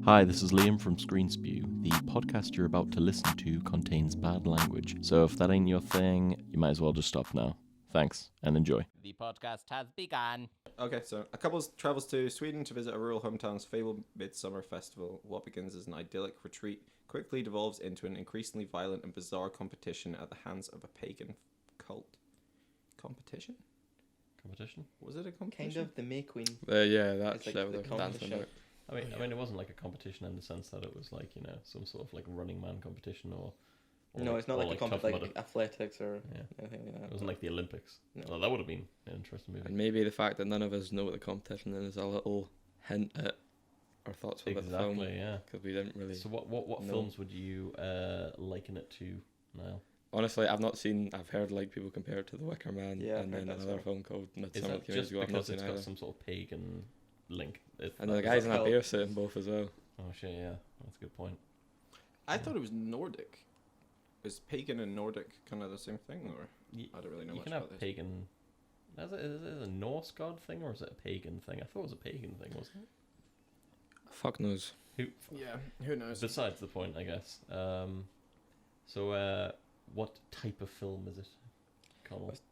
Hi, this is Liam from ScreenSpew. The podcast you're about to listen to contains bad language, so if that ain't your thing, you might as well just stop now. Thanks, and enjoy. The podcast has begun. Okay, so a couple travels to Sweden to visit a rural hometown's fabled Midsommar festival. What begins as an idyllic retreat quickly devolves into an increasingly violent and bizarre competition at the hands of a pagan cult. Competition? Was it a competition? Kind of the May Queen. Yeah, that It's like shit the with the dancing competition. about. I mean, it wasn't like a competition in the sense that it was like, you know, some sort of like Running Man competition or No, it's not or like a Tough competition, Mudder. like athletics or Yeah. anything like that. It wasn't like the Olympics. No. Well, that would have been an interesting movie. And maybe the fact that none of us know what the competition is a little hint at our thoughts about the film. Exactly, yeah. Because we didn't really. So what No. films would you liken it to, Niall? Honestly, I've not seen. I've heard like people compare it to The Wicker Man, Yeah, I've and heard then that as another well. film called Is Midsommar that came just ago. I've not because seen it's got either. some sort of pagan link? And the guy's in a bear suit in both as well. Oh shit, yeah, that's a good point. I thought it was Nordic. Is pagan and Nordic kind of the same thing, or I don't really know You much can about have this. pagan. Is it a Norse god thing or is it a pagan thing? I thought it was a pagan thing, wasn't it? Fuck knows. Yeah, who knows? Besides the point, I guess. What type of film is it, Connell? It's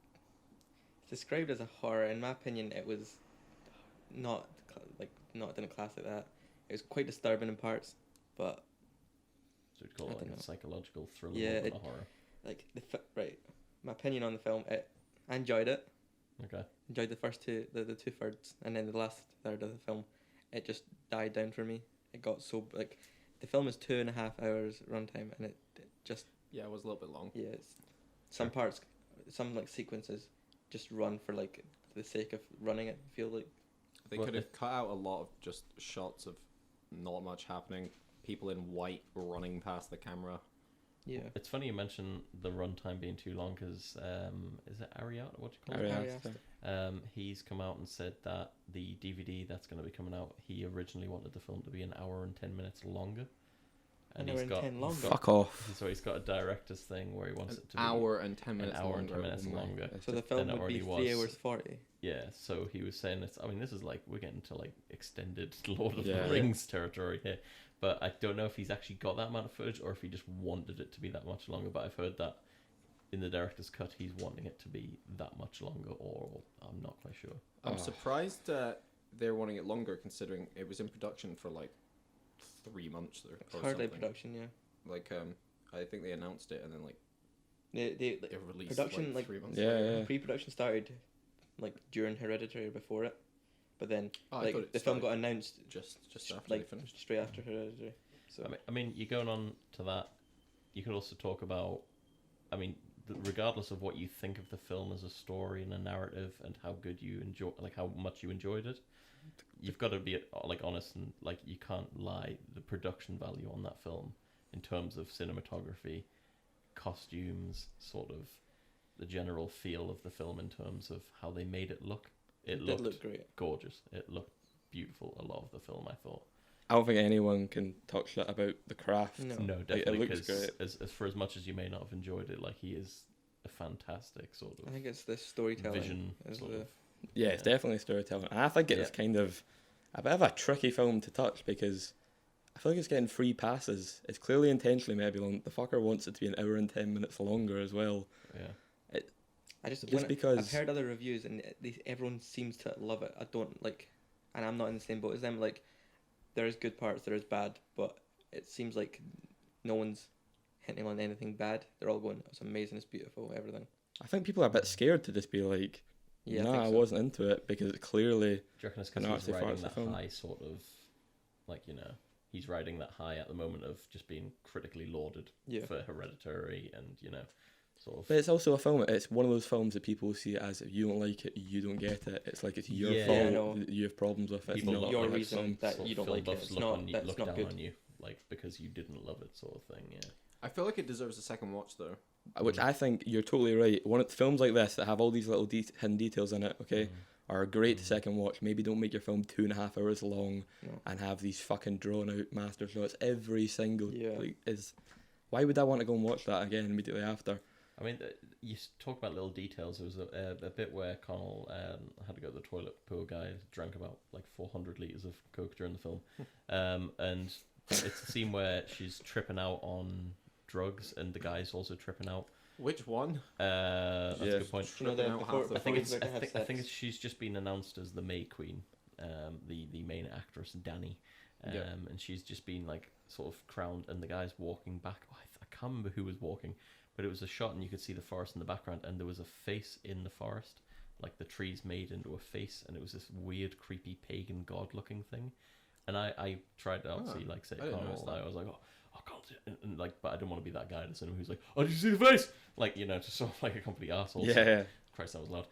described as a horror. In my opinion, it was not didn't class like that. It was quite disturbing in parts, but So we'd call I it like don't a know. psychological thriller Yeah, more than it- a horror. like right. My opinion on the film, I enjoyed it. Okay. Enjoyed the first two, the 2/3, and then the last third of the film, it just died down for me. It got so like, the film is 2.5 hours runtime, and it just Yeah, it was a little bit long. some parts, some like sequences, just run for like the sake of running it. I feel like They Well, could have cut out a lot of just shots of not much happening. People in white running past the camera. yeah. It's funny you mention the runtime being too long because is it Ari Aster? What do you call Ari it? Ari Aster. Aster. He's come out and said that the DVD that's going to be coming out, he originally wanted the film to be an hour and 10 minutes longer, and An hour he's and got 10 longer. Fuck off. so he's got a director's thing where he wants An it to be hour and 10 an minutes hour and longer. 10 minutes Oh my. longer. So the than film it would be already 3 was. hours 40. Yeah, so he was saying it's. I mean, this is like we're getting to like extended Lord of Yeah. the Rings territory here, but I don't know if he's actually got that amount of footage or if he just wanted it to be that much longer. But I've heard that in the director's cut, he's wanting it to be that much longer, or I'm not quite sure. I'm Oh. surprised they're wanting it longer, considering it was in production for like 3 months or It's hardly something. production, yeah. Like I think they announced it and then like The it released production, like like, 3 months Yeah, later. yeah. pre-production started like during Hereditary or before it, but then Oh, I like thought it the film started got announced just after like they finished. straight after Hereditary. So I mean, you're going on to that. You could also talk about. I mean, regardless of what you think of the film as a story and a narrative, and how good you enjoy, like how much you enjoyed it, you've got to be like honest and like you can't lie. The production value on that film, in terms of cinematography, costumes, sort of the general feel of the film in terms of how they made it look. It did looked look great. gorgeous. It looked beautiful. A lot of the film, I thought. I don't think anyone can talk shit about the craft. No. No, Like, definitely. it looks Because great. as for as much as you may not have enjoyed it, like he is a fantastic sort I of think it's the storytelling. vision. is Sort the- of. Yeah, it's Yeah. definitely storytelling. And I think it's Yeah. kind of a bit of a tricky film to touch because I feel like it's getting free passes. It's clearly intentionally maybe long. The fucker wants it to be an hour and 10 minutes longer as well. Yeah. I just Just because- I've heard other reviews and everyone seems to love it. I don't like, and I'm not in the same boat as them. Like, there is good parts, there is bad, but it seems like no one's hinting on anything bad. They're all going, "It's amazing, it's beautiful, everything." I think people are a bit scared to just be like, Yeah, nah, I I think so. wasn't into it because it clearly. Do you reckon it's And because he's actually riding parts that of the film. high sort of, like, you know, he's riding that high at the moment of just being critically lauded Yeah. for Hereditary and, you know, sort of. But it's also a film. It's one of those films that people see as if you don't like it, you don't get it. It's like it's your Yeah. fault Yeah, I know. that you have problems with it. People not look your like like reason some- that sort you of don't film like it. buffs It's look not on you, that's look not down good. on you, like because you didn't love it, sort of thing. Yeah. I feel like it deserves a second watch though. Which I think you're totally right. One of the films like this that have all these little hidden details in it, okay, are a great second watch. Maybe don't make your film 2.5 hours long No. and have these fucking drawn out master shots every single Yeah. like is. Why would I want to go and watch that again immediately after? I mean, you talk about little details. There was a bit where Connell had to go to the toilet. Poor guy drank about like 400 liters of coke during the film, and it's a scene where she's tripping out on drugs, and the guy's also tripping out. Which one? That's a good point. You know, I think she's just been announced as the May Queen, the main actress Danny, and she's just been like sort of crowned, and the guy's walking back. Oh, I can't remember who was walking, but it was a shot, and you could see the forest in the background, and there was a face in the forest, like the trees made into a face, and it was this weird, creepy pagan god-looking thing. And I tried to obviously like say Connell, and I was like, oh god, and like, but I didn't want to be that guy at the cinema who's like, oh, did you see the face? Like, you know, just sort of like a complete arsehole. Yeah. Christ, that was loud.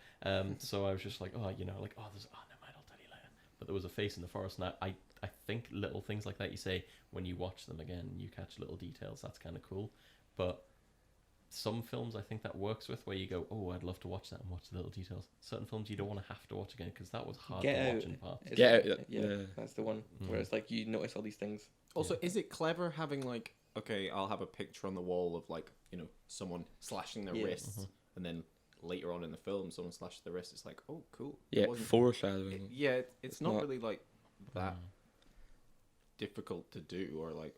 So I was just like, oh, you know, like, oh, never mind, I'll tell you later. But there was a face in the forest, and I think little things like that, you say, when you watch them again, you catch little details, that's kind of cool. But some films I think that works with, where you go, oh, I'd love to watch that and watch the little details. Certain films you don't want to have to watch again, because that was hard to watch in parts. Get Out, yeah, that's the one where it's like you notice all these things. Also, is it clever having like, okay, I'll have a picture on the wall of like, you know, someone slashing their wrists, and then later on in the film, someone slashes their wrist. It's like, oh, cool. Yeah, foreshadowing. It's not really like that difficult to do, or like,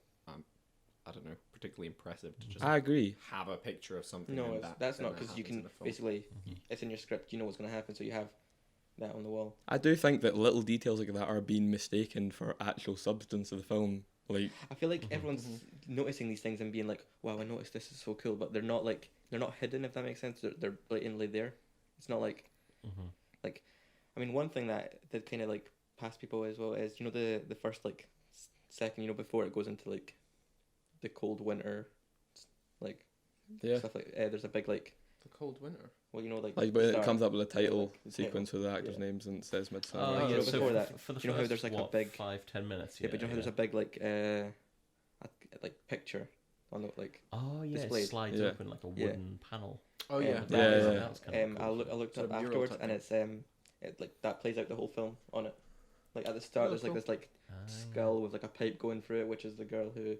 I don't know, particularly impressive to just. I agree. Have a picture of something. No, that's not, because you can basically it's in your script. You know what's going to happen, so you have that on the wall. I do think that little details like that are being mistaken for actual substance of the film. Like, I feel like everyone's noticing these things and being like, "Wow, I noticed this is so cool," but they're not hidden, if that makes sense. They're blatantly there. It's not like, like, I mean, one thing that kind of like pass people as well is, you know, the first like second, you know, before it goes into like the cold winter, like stuff like there's a big like the cold winter. Well, you know, like when it comes up with the title sequence with the actors' names and it says Midsommar. Oh, yeah, so before that, for the you know how there's like a big 5-10 minutes. Yeah, but you know how there's a big like like picture on the like. Oh yeah, displayed. it slides open like a wooden panel. Oh yeah, That was kind of cool. I looked Sort up of mural afterwards, type and thing. it's it like that plays out the whole film on it. Like at the start, there's like this like skull with like a pipe going through it, which is the girl who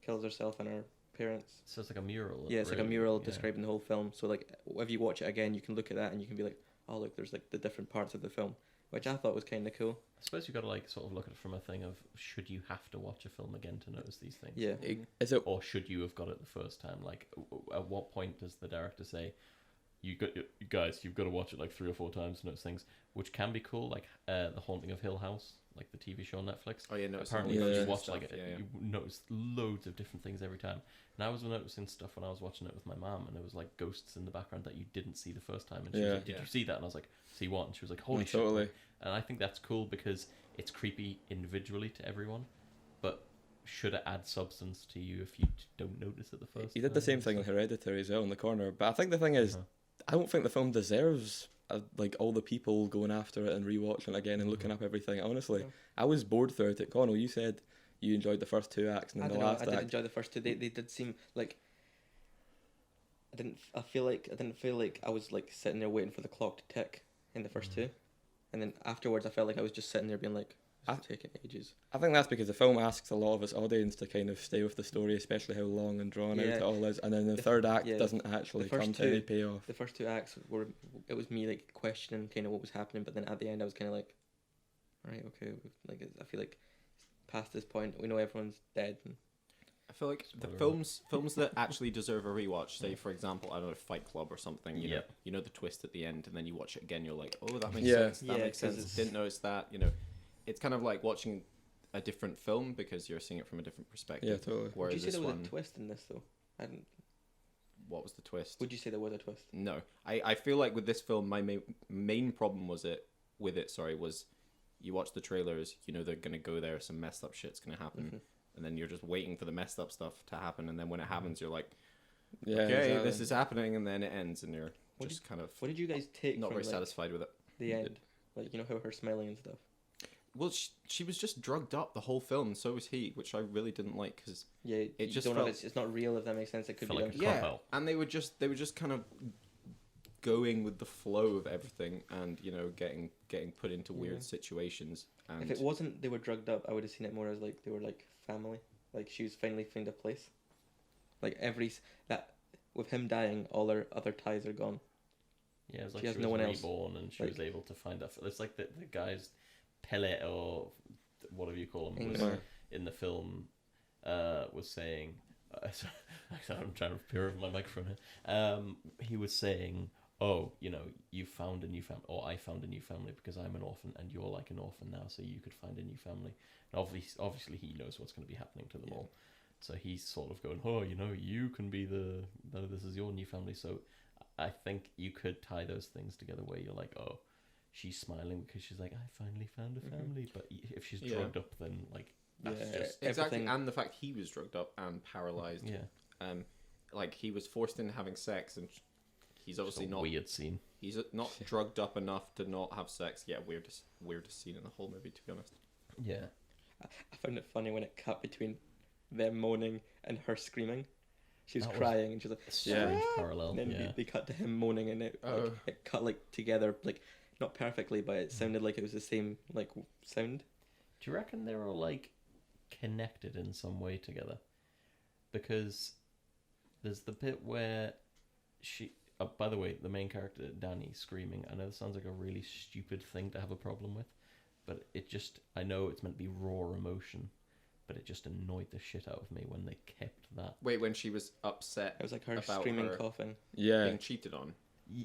kills herself and her parents. So it's like a mural. Yeah, it's like a mural describing the whole film. So like, if you watch it again, you can look at that and you can be like, oh look, there's like the different parts of the film, which I thought was kind of cool. I suppose you've got to like sort of look at it from a thing of, should you have to watch a film again to notice these things? Yeah. Is it? Or should you have got it the first time? Like, at what point does the director say, you guys, you've got to watch it like 3 or 4 times to notice things, which can be cool, like The Haunting of Hill House, like the TV show on Netflix. Oh yeah, apparently Yeah. you watch you notice loads of different things every time. And I was noticing stuff when I was watching it with my mum, and there was like ghosts in the background that you didn't see the first time. And she was like, "Did you see that?" And I was like, "See what?" And she was like, "Holy shit!" Totally. And I think that's cool because it's creepy individually to everyone, but should it add substance to you if you don't notice it the first time? He did the same thing in Hereditary as well in the corner. But I think the thing is, I don't think the film deserves like all the people going after it and rewatching it again and looking up everything. Honestly, I was bored throughout it. Connell, you said you enjoyed the first 2 acts and then the last I act. did enjoy the first 2. They did seem like I didn't feel like I was like sitting there waiting for the clock to tick in the first 2, and then afterwards I felt like I was just sitting there being like, it's taking ages. I think that's because the film asks a lot of its audience to kind of stay with the story, especially how long and drawn out it all is, and then the third act doesn't actually come to any payoff. The first 2 acts it was me like questioning kind of what was happening, but then at the end I was kind of like, right, okay, like I feel like past this point we know everyone's dead. And I feel like the films that actually deserve a rewatch, say for example, I don't know, Fight Club or something, you know the twist at the end, and then you watch it again, you're like, oh, that makes sense. That makes sense. Didn't notice that. You know, it's kind of like watching a different film because you're seeing it from a different perspective. Yeah, totally. Would you say there was a twist in this though? I didn't. What was the twist? Would you say there was a twist? No, I feel like with this film, my main problem was you watch the trailers, you know they're gonna go there, some messed up shit's gonna happen, and then you're just waiting for the messed up stuff to happen, and then when it happens, you're like, okay, this is happening, and then it ends, and you're what did you guys take? Not from, very satisfied with it. The end, like you know how her smiling and stuff. Well, she was just drugged up the whole film, and so was he, which I really didn't like because it just don't know if it's not real, if that makes sense. It could be like and they were just kind of going with the flow of everything, and you know, getting put into weird situations. And if it wasn't they were drugged up, I would have seen it more as like they were like family. Like she was finally found a place. Like with him dying, all her other ties are gone. Yeah, it's like She she, has was no one else. reborn and she was able to find that. It's like the guy's Pele or whatever you call him was Ingmar. in the film was saying. I'm trying to peer over my microphone here. He was saying, "Oh, you know, you found a new family, or I found a new family because I'm an orphan, and you're like an orphan now, so you could find a new family." And obviously, he knows what's going to be happening to them all, so he's sort of going, "Oh, you know, you can be this is your new family." So I think you could tie those things together where you're like, "Oh, she's smiling because she's like, I finally found a family," but if she's drugged up, then like. That's just exactly, everything. and the fact he was drugged up and paralyzed. Yeah. Like he was forced into having sex, and he's obviously not weird scene. He's not drugged up enough to not have sex. Yeah, weirdest scene in the whole movie, to be honest. Yeah. I found it funny when it cut between them moaning and her screaming. She was That was crying and she was like, Strange parallel. and then Yeah. they cut to him moaning, and it cut like together, like not perfectly, but it sounded like it was the same like sound. Do you reckon they're all like connected in some way together? Because there's the bit where she. Oh, by the way, the main character Danny screaming. I know this sounds like a really stupid thing to have a problem with, but it just. I know it's meant to be raw emotion, but it just annoyed the shit out of me when they kept that. Wait, when she was upset It was like her about screaming, her coughing. Yeah. being cheated on,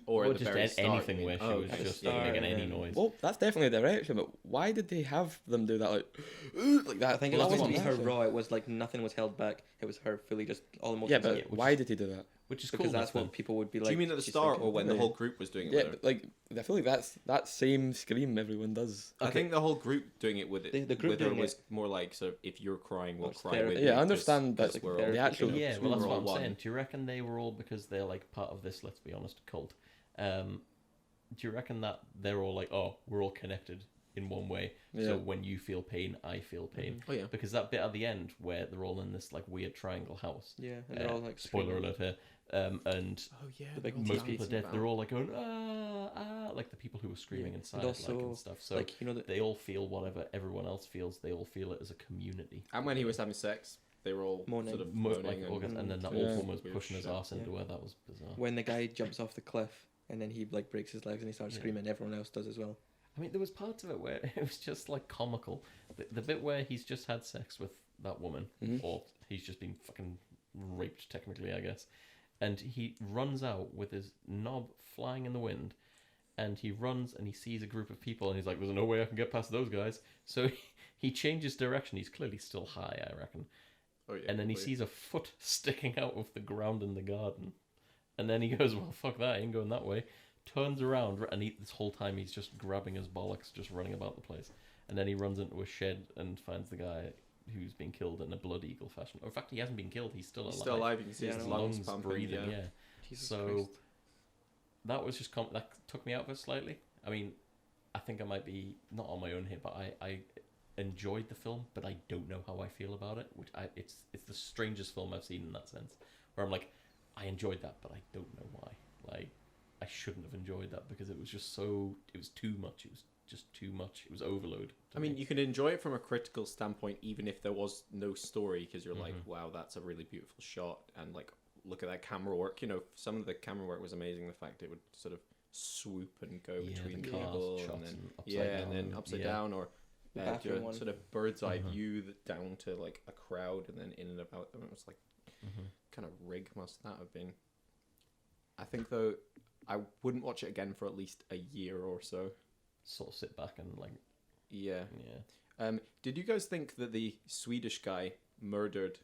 or at the just very start, anything you mean? where she Oh, was at the just start, making any yeah. noise. Well, that's definitely a direction, but why did they have them do that, like that? I think it Well, was that supposed to be her wasn't raw. It was like nothing was held back. It was her fully just all emotions. Yeah, out. but which why is- did he do that? Which is because cool. that's what people would be like. Do you mean at the she's start, thinking. or when the Yeah. whole group was doing it? Yeah, with her? but like I feel like that's that same scream everyone does. I think the whole group doing it with it The group with her doing was it- more like, so if you're crying, we'll It's cry therapy. with you. Yeah, I understand that, 'cause like, we're the all, actual- Yeah, we're well, that's all what I'm one. saying. Do you reckon they were all because they're like part of this, let's be honest, cult? Do you reckon that they're all like, oh, we're all connected in one way? Yeah. So when you feel pain, I feel pain. Oh yeah. Because that bit at the end where they're all in this like weird triangle house. Yeah, and they're all like spoiler screaming. alert here. And Oh yeah. The big most teepee. people are dead. They're all like going like the people who were screaming Yeah. inside, And also, like and stuff. So like, you know that they all feel whatever everyone else feels. They all feel it as a community. And when he was having sex, they were all Moaning. sort of Like, moaning and then that Yeah. old one was Weird pushing his shit. ass into Yeah. her. That was bizarre. when the guy jumps off the cliff and then he like breaks his legs and he starts Yeah. screaming, everyone else does as well. I mean, there was parts of it where it was just like comical. The bit where he's just had sex with that woman, Mhm. or he's just been fucking raped, technically, I guess. And he runs out with his knob flying in the wind, and he runs and he sees a group of people, and he's like, "There's no way I can get past those guys." So he changes direction. He's clearly still high, I reckon. Oh yeah. And then he completely. sees a foot sticking out of the ground in the garden. And then he goes, well, fuck that, I ain't going that way. Turns around, and this whole time he's just grabbing his bollocks, just running about the place. And then he runs into a shed and finds the guy who's been killed in a blood eagle fashion. Or in fact, he hasn't been killed, he's still alive. He's still alive. You can see Yeah, his I know. lungs Lungs pumping. breathing, yeah. Jesus So Christ. that was just that took me out of it slightly. I mean, I think I might be not on my own here, but I enjoyed the film, but I don't know how I feel about it. It's the strangest film I've seen in that sense, where I'm like, I enjoyed that, but I don't know why. Like, I shouldn't have enjoyed that because it was just it was too much. It was just too much. It was overload. I mean, you can enjoy it from a critical standpoint, even if there was no story, because you're like, wow, that's a really beautiful shot, and like, look at that camera work. You know, some of the camera work was amazing. The fact it would sort of swoop and go between the people, cars, and shots then upside and then down, upside yeah. down, or The do bathroom a one. sort of bird's eye view down to like a crowd, and then in and about them. It was like kind of rig must that have been. I think though, I wouldn't watch it again for at least a year or so. sort of sit back and like, Yeah. yeah. Did you guys think that the Swedish guy murdered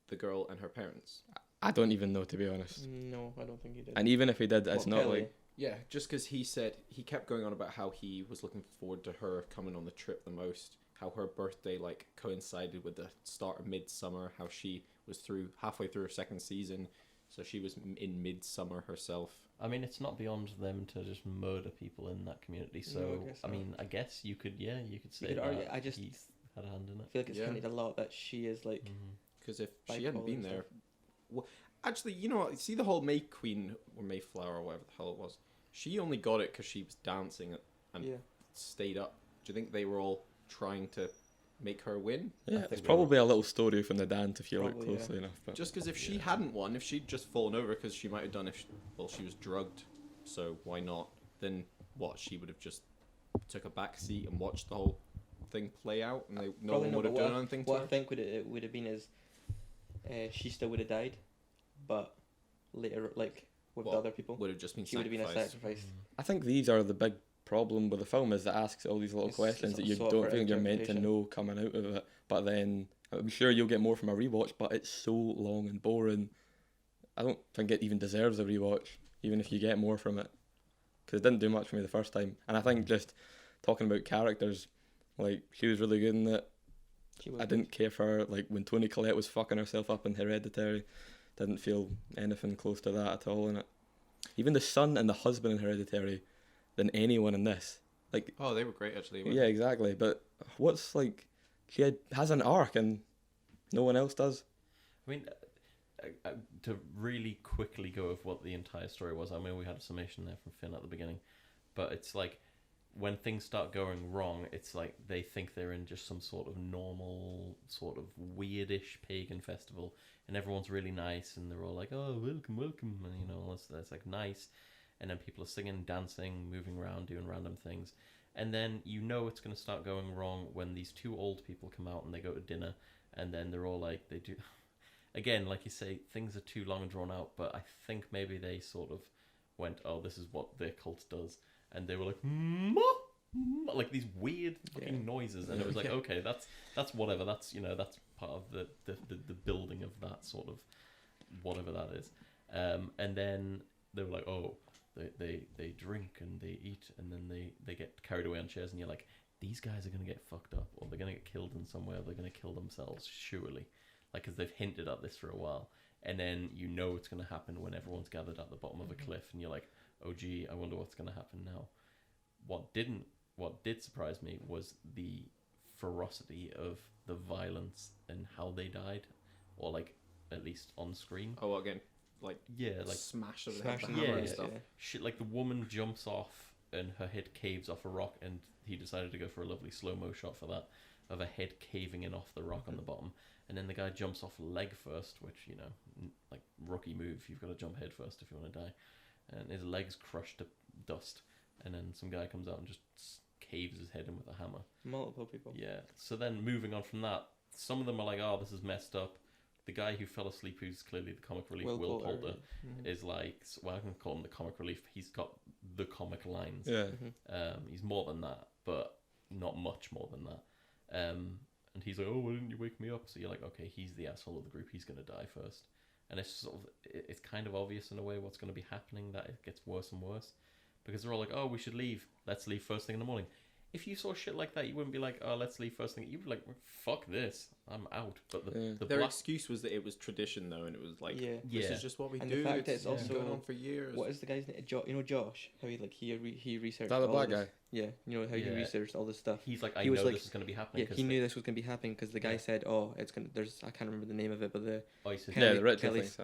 the girl and her parents? I don't even know, to be honest. No, I don't think he did. And even if he did, it's What, not Kelly? like Yeah, just because he said he kept going on about how he was looking forward to her coming on the trip the most, how her birthday like coincided with the start of Midsommar, how she was halfway through her second season, so she was in Midsommar herself. I mean, it's not beyond them to just murder people in that community. So, No, I guess I not. mean, I guess you could say could that argue- I just he's had a hand in I it. feel like it's Yeah. hinted a lot that she is like. Because if Bipolar she hadn't been and there, stuff. well, actually, you know what? See the whole May Queen or Mayflower or whatever the hell it was. She only got it because she was dancing and Yeah. stayed up. Do you think they were all trying to make her win. Yeah, I think it's they probably a little story from the dance if you look Probably, closely enough. But just because if she hadn't won, if she'd just fallen over, because she might have done she was drugged, so why not? Then what? She would have just took a back seat and watched the whole thing play out, and no Probably one not, would have but done anything to What her. I think it would have been is she still would have died, but later, like with the What? other people, Would have just been she would have been a sacrificed. sacrifice. I think these are the big problem with the film, is it asks all these little It's questions that you sort of don't for think you're meant to interpretation. know coming out of it. But then I'm sure you'll get more from a rewatch, but it's so long and boring. I don't think it even deserves a rewatch, even if you get more from it, because it didn't do much for me the first time. And I think just talking about characters, like she was really good in it. She was I didn't care for her, like when Toni Collette was fucking herself up in Hereditary. Didn't feel anything close to that at all in it. Even the son and the husband in Hereditary than anyone in this. Like, Oh, they were great actually. yeah, exactly. But what's like, has an arc and no one else does. I mean, to really quickly go over what the entire story was, I mean, we had a summation there from Finn at the beginning, but it's like, when things start going wrong, it's like they think they're in just some sort of normal, sort of weirdish pagan festival, and everyone's really nice, and they're all like, "Oh, welcome, welcome," and you know, that's like nice, and then people are singing, dancing, moving around, doing random things, and then you know it's going to start going wrong when these two old people come out and they go to dinner, and then they're all like, they do, again, like you say, things are too long and drawn out, but I think maybe they sort of went, "Oh, this is what their cult does." And they were like, like these weird fucking noises, and it was like, okay, that's whatever. That's that's part of the building of that sort of whatever that is. And then they were like, oh, they drink and they eat, and then they get carried away on chairs, and you're like, these guys are gonna get fucked up, or they're gonna get killed in some way, or they're gonna kill themselves, surely, like, because they've hinted at this for a while. And then you know it's gonna happen when everyone's gathered at the bottom of a cliff, and you're like, oh gee, I wonder what's going to happen now. What did surprise me was the ferocity of the violence and how they died, or like at least on screen. Oh, again, like smash over the head with the yeah, hammer and yeah. stuff. Shit, like the woman jumps off and her head caves off a rock, and he decided to go for a lovely slow-mo shot for that, of a head caving in off the rock on the bottom. And then the guy jumps off leg first, which, like rookie move, you've got to jump head first if you want to die. And his legs crushed to dust, and then some guy comes out and just caves his head in with a hammer. Multiple people. Yeah. So then moving on from that, some of them are like, oh, this is messed up. The guy who fell asleep, who's clearly the comic relief, Will Poulter, is like, well, I can call him the comic relief. He's got the comic lines. Yeah. He's more than that, but not much more than that. And he's like, oh, why didn't you wake me up? So you're like, okay, he's the asshole of the group. He's going to die first. And it's kind of obvious in a way what's going to be happening, that it gets worse and worse, because they're all like, oh, we should leave. Let's leave first thing in the morning. If you saw shit like that, you wouldn't be like, oh, let's leave first thing. You'd be like, fuck this, I'm out. But their excuse was that it was tradition, though, and it was like, this is just what we and do. The fact it's that it's also going on for years. What is the guy's name? Josh? How he researched. That the all black this. guy. Yeah, he researched all this stuff. He's like, he was like, this is going to be happening. Yeah, he knew this was going to be happening because the guy said, "Oh, it's gonna." There's I can't remember the name of it, but the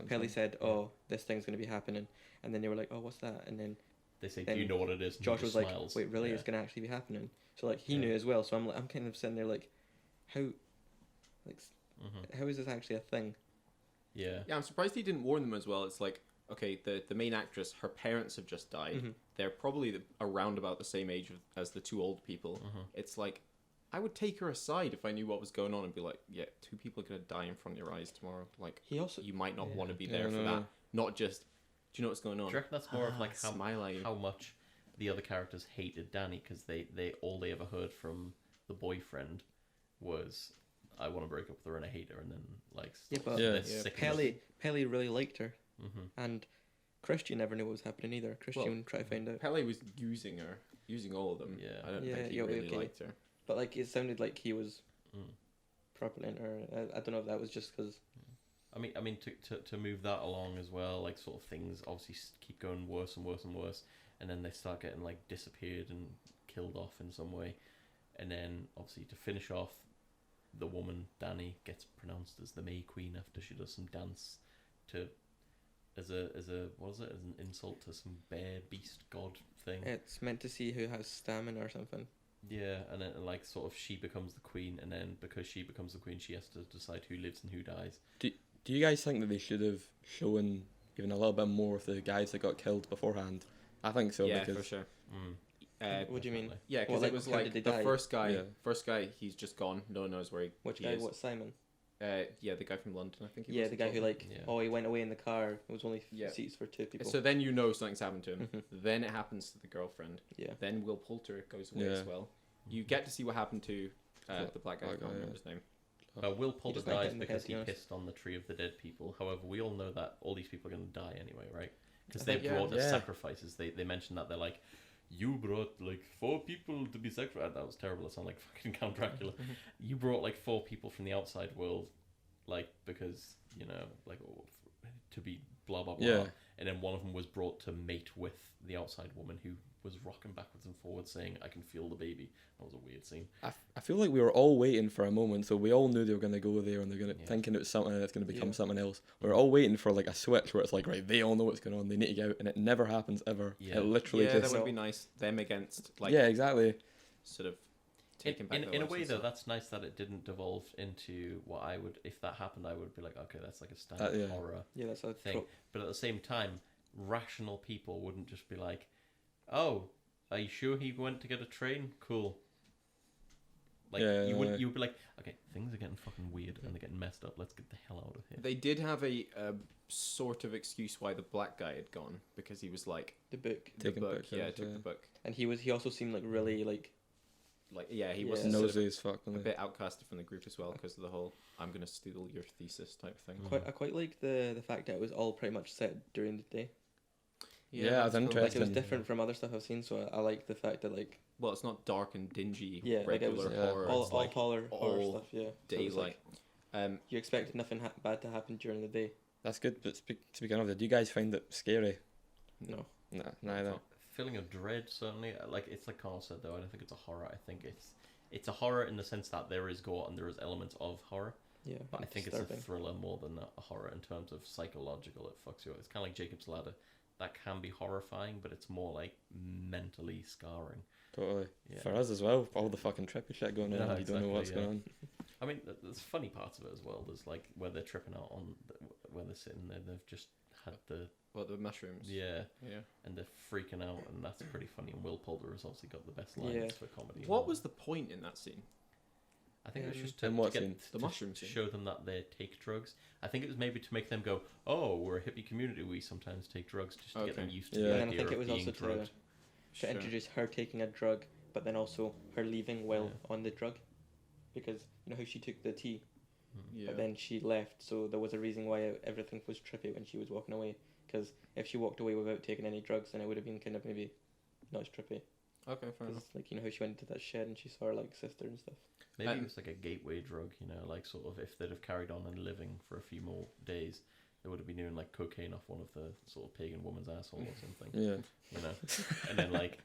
Kelly said, "Oh, this thing's going to be happening," and then they were like, "Oh, what's that?" And then they say, "Do you know what it is?" Josh was smiles. like, "Wait, really? It's going to actually be happening?" So like he knew as well. So I'm kind of sitting there like, how is this actually a thing? Yeah, I'm surprised he didn't warn them as well. It's like, okay, the main actress, her parents have just died. They're probably around about the same age as the two old people. It's like, I would take her aside if I knew what was going on and be like, yeah, two people are going to die in front of your eyes tomorrow. Like, you might not want to be there for that. Not just, do you know what's going on? Do you reckon that's more of like how much the other characters hated Danny, because they all they ever heard from the boyfriend was, I want to break up with her and I hate her, and then like Pelly really liked her, and Christian never knew what was happening either. Christian tried to find out. Pelly was using all of them. Yeah, I don't think he really liked her. But like it sounded like he was properly into her. I don't know if that was just because. I mean, to move that along as well, like sort of things obviously keep going worse and worse and worse, and then they start getting like disappeared and killed off in some way, and then obviously to finish off, the woman Danny gets pronounced as the May Queen after she does some dance as an insult to some bear beast god thing. It's meant to see who has stamina or something. Yeah, and then like sort of she becomes the queen, and then because she becomes the queen, she has to decide who lives and who dies. Do you guys think that they should have shown even a little bit more of the guys that got killed beforehand? I think so. Yeah, because for sure. What do you mean? Definitely. Yeah, because Well, it like, was how like did they the die? first guy. Yeah. First guy, he's just gone. No one knows where he Which he guy? is. What, Simon? Yeah, the guy from London, I think. Yeah, the guy who like, Yeah. he went away in the car. It was only Yeah. seats for 2 people. So then you know something's happened to him. Mhm. Then it happens to the girlfriend. Yeah. Then Will Poulter goes away Yeah. as well. You get to see what happened to the black guy. I Black can't guy, remember yeah. his name. Will Poulter just might get dies in the because head, he to be honest. pissed on the tree of the dead people. However, we all know that all these people are going to die anyway, right? Because I they think- brought as Yeah. sacrifices. They mentioned that they're like, you brought like 4 people to be sacrificed. That was terrible. It sounded like fucking Count Dracula. You brought like 4 people from the outside world, like because you know, like to be blah blah blah. Yeah. And then one of them was brought to mate with the outside woman who was rocking backwards and forwards, saying, "I can feel the baby." That was a weird scene. I feel like we were all waiting for a moment, so we all knew they were going to go there and they're going to Yeah. thinking it was something and it's going to become Yeah. something else. We were all waiting for like a switch where it's like, right, they all know what's going on, they need to get out, and it never happens ever. Yeah. It literally Yeah, that just would be nice. Them against like yeah, exactly. sort of taking back. In their a lives way, and though, stuff. that's nice that it didn't devolve into what I would. If that happened, I would be like, okay, that's like a standard yeah. horror Yeah, that's a thing. trope. But at the same time, rational people wouldn't just be like, "Oh, are you sure he went to get a train? Cool." Like Yeah, you would, yeah. you would be like, "Okay, things are getting fucking weird and they're getting messed up. Let's get the hell out of here." They did have a sort of excuse why the black guy had gone, because he was like The book. the Taking book. pictures, Yeah, took yeah. the book. And he also seemed like really like, He Yeah. wasn't sort Nosy of as fuck. a wasn't bit outcasted from the group as well because of the whole "I'm gonna steal your thesis" type thing. I quite like the fact that it was all pretty much set during the day. Yeah, that's I was cool. Like it was Interesting. different from other stuff I've seen, so I like the fact that like Well, it's not dark and dingy. Yeah, like it was regular horror. all it's like horror all stuff. Yeah, So it was daylight. like, you expected nothing bad to happen during the day. That's good. But speaking of that, do you guys find it scary? No. Nah, neither. Feeling of dread, certainly. Like it's like Carl said, though. I don't think it's a horror. I think it's a horror in the sense that there is gore and there is elements of horror. Yeah, But I it's think it's a disturbing. thriller more than a horror in terms of psychological. It fucks you up. It's kind of like Jacob's Ladder. That can be horrifying, but it's more like mentally scarring. Totally. Yeah. For us as well, all the fucking trippy shit going on. Yeah, You don't know what's exactly, going on. I mean, there's funny parts of it as well. There's like where they're tripping out on, where they're sitting there. They've just had the the mushrooms. yeah, Yeah. and they're freaking out, and that's pretty funny. And Will Poulter has obviously got the best lines Yeah. for comedy. What was the point in that scene? I think it was just In to what get scene? The mushroom to scene. show them that they take drugs. I think it was maybe to make them go, "Oh, we're a hippie community. We sometimes take drugs," just to get them Okay. used to Yeah. the And then I idea think it of was being also drugged. to Sure. introduce her taking a drug, but then also her leaving while Yeah. on the drug, because you know how she took the tea, Yeah. but then she left, so there was a reason why everything was trippy when she was walking away. Because if she walked away without taking any drugs, then it would have been kind of maybe not as trippy. Okay, fair enough. Because like you know how she went into that shed and she saw her like sister and stuff. Maybe it Um, was like a gateway drug, you know, like sort of if they'd have carried on and living for a few more days, they would have been doing like cocaine off one of the sort of pagan woman's asshole or something, Yeah. you know, and then like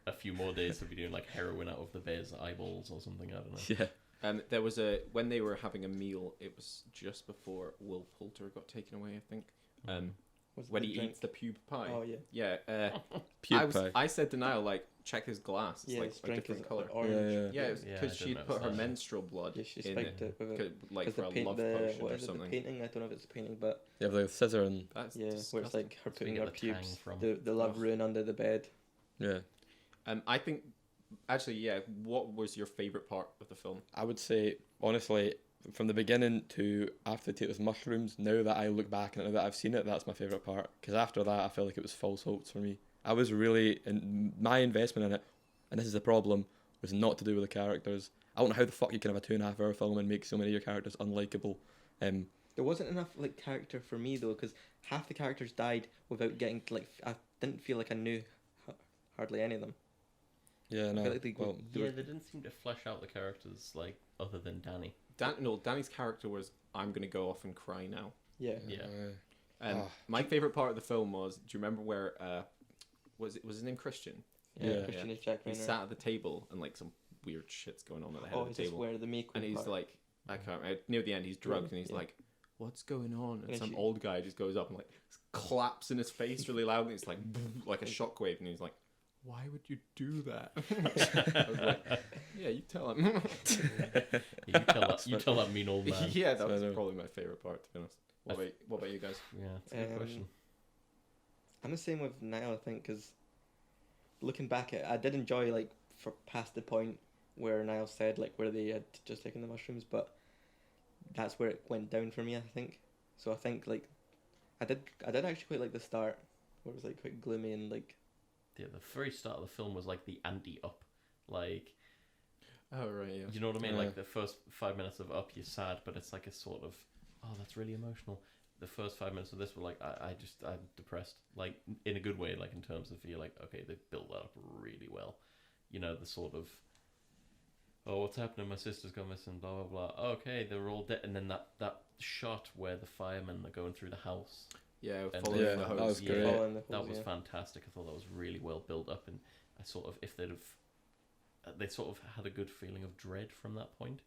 a few more days they'd be doing like heroin out of the bear's eyeballs or something. I don't know. Yeah. There was when they were having a meal. It was just before Will Poulter got taken away, I think. Was it When the he drink? eats the pube pie. Oh yeah. Yeah. PewDiePie. I said to Niall, like, check his glass. It's Yeah, like his a drink different is color. orange. Yeah, Yeah, I because didn't she'd notice put her that. menstrual blood Yeah, she in spiked it with it. like Because for the a paint, love the potion what or is it? The something. painting? I don't know if it's a painting, but You have the scissor and That's yeah, where it's disgusting. like her That's where putting you her get the tang pubes, from. the love Ugh. rune under the bed. yeah. I think, actually, yeah. What was your favorite part of the film? I would say honestly, from the beginning to after they take those mushrooms, now that I look back and now that I've seen it, that's my favourite part. Because after that, I felt like it was false hopes for me. I was really, in my investment in it, and this is the problem, was not to do with the characters. I don't know how the fuck you can have a 2.5 hour film and make so many of your characters unlikable. There wasn't enough like character for me though, because half the characters died without getting like I didn't feel like I knew hardly any of them. Yeah, no. feel like they Well, Yeah, they didn't seem to flesh out the characters like other than Danny. Danny's character was, I'm gonna go off and cry now. Yeah. Yeah. Oh. My favorite part of the film was, do you remember where was his name Christian? Yeah. Christian is Jack He Reynor. sat at the table and like some weird shit's going on at the head Oh, of is the this table, where the Mako and he's part? like, I can't. Near the end, he's drugged, and he's Yeah. like, "What's going on?" And And some she- old guy just goes up and like claps in his face really loud, and it's like like a shockwave, and he's like, "Why would you do that?" I was like, Tell him. You tell that mean old man. Yeah, that was probably my favorite part, to be honest. What about you guys? Yeah, it's a good question. I'm the same with Niall, I think, because looking back at it, I did enjoy, like, for past the point where Niall said, like, where they had just taken the mushrooms, but that's where it went down for me, I think. So I think, like, I did actually quite like the start, where it was, like, quite gloomy and, like... Yeah, the very start of the film was, like, the anti-Up. Like... Oh, right, yeah. You know what I mean? Yeah. Like, the first 5 minutes of Up, you're sad, but it's like a sort of... Oh, that's really emotional. The first 5 minutes of this were like, I'm depressed. Like, in a good way, like, in terms of, you're like, okay, they've built that up really well. You know, the sort of... Oh, what's happening? My sister's gone missing, blah, blah, blah. Okay, they're all dead. And then that shot where the firemen are going through the house. Yeah, And following yeah, the hose. that was great. following the That hose, was yeah. fantastic. I thought that was really well built up. And I sort of, if they'd have... They sort of had a good feeling of dread from that point.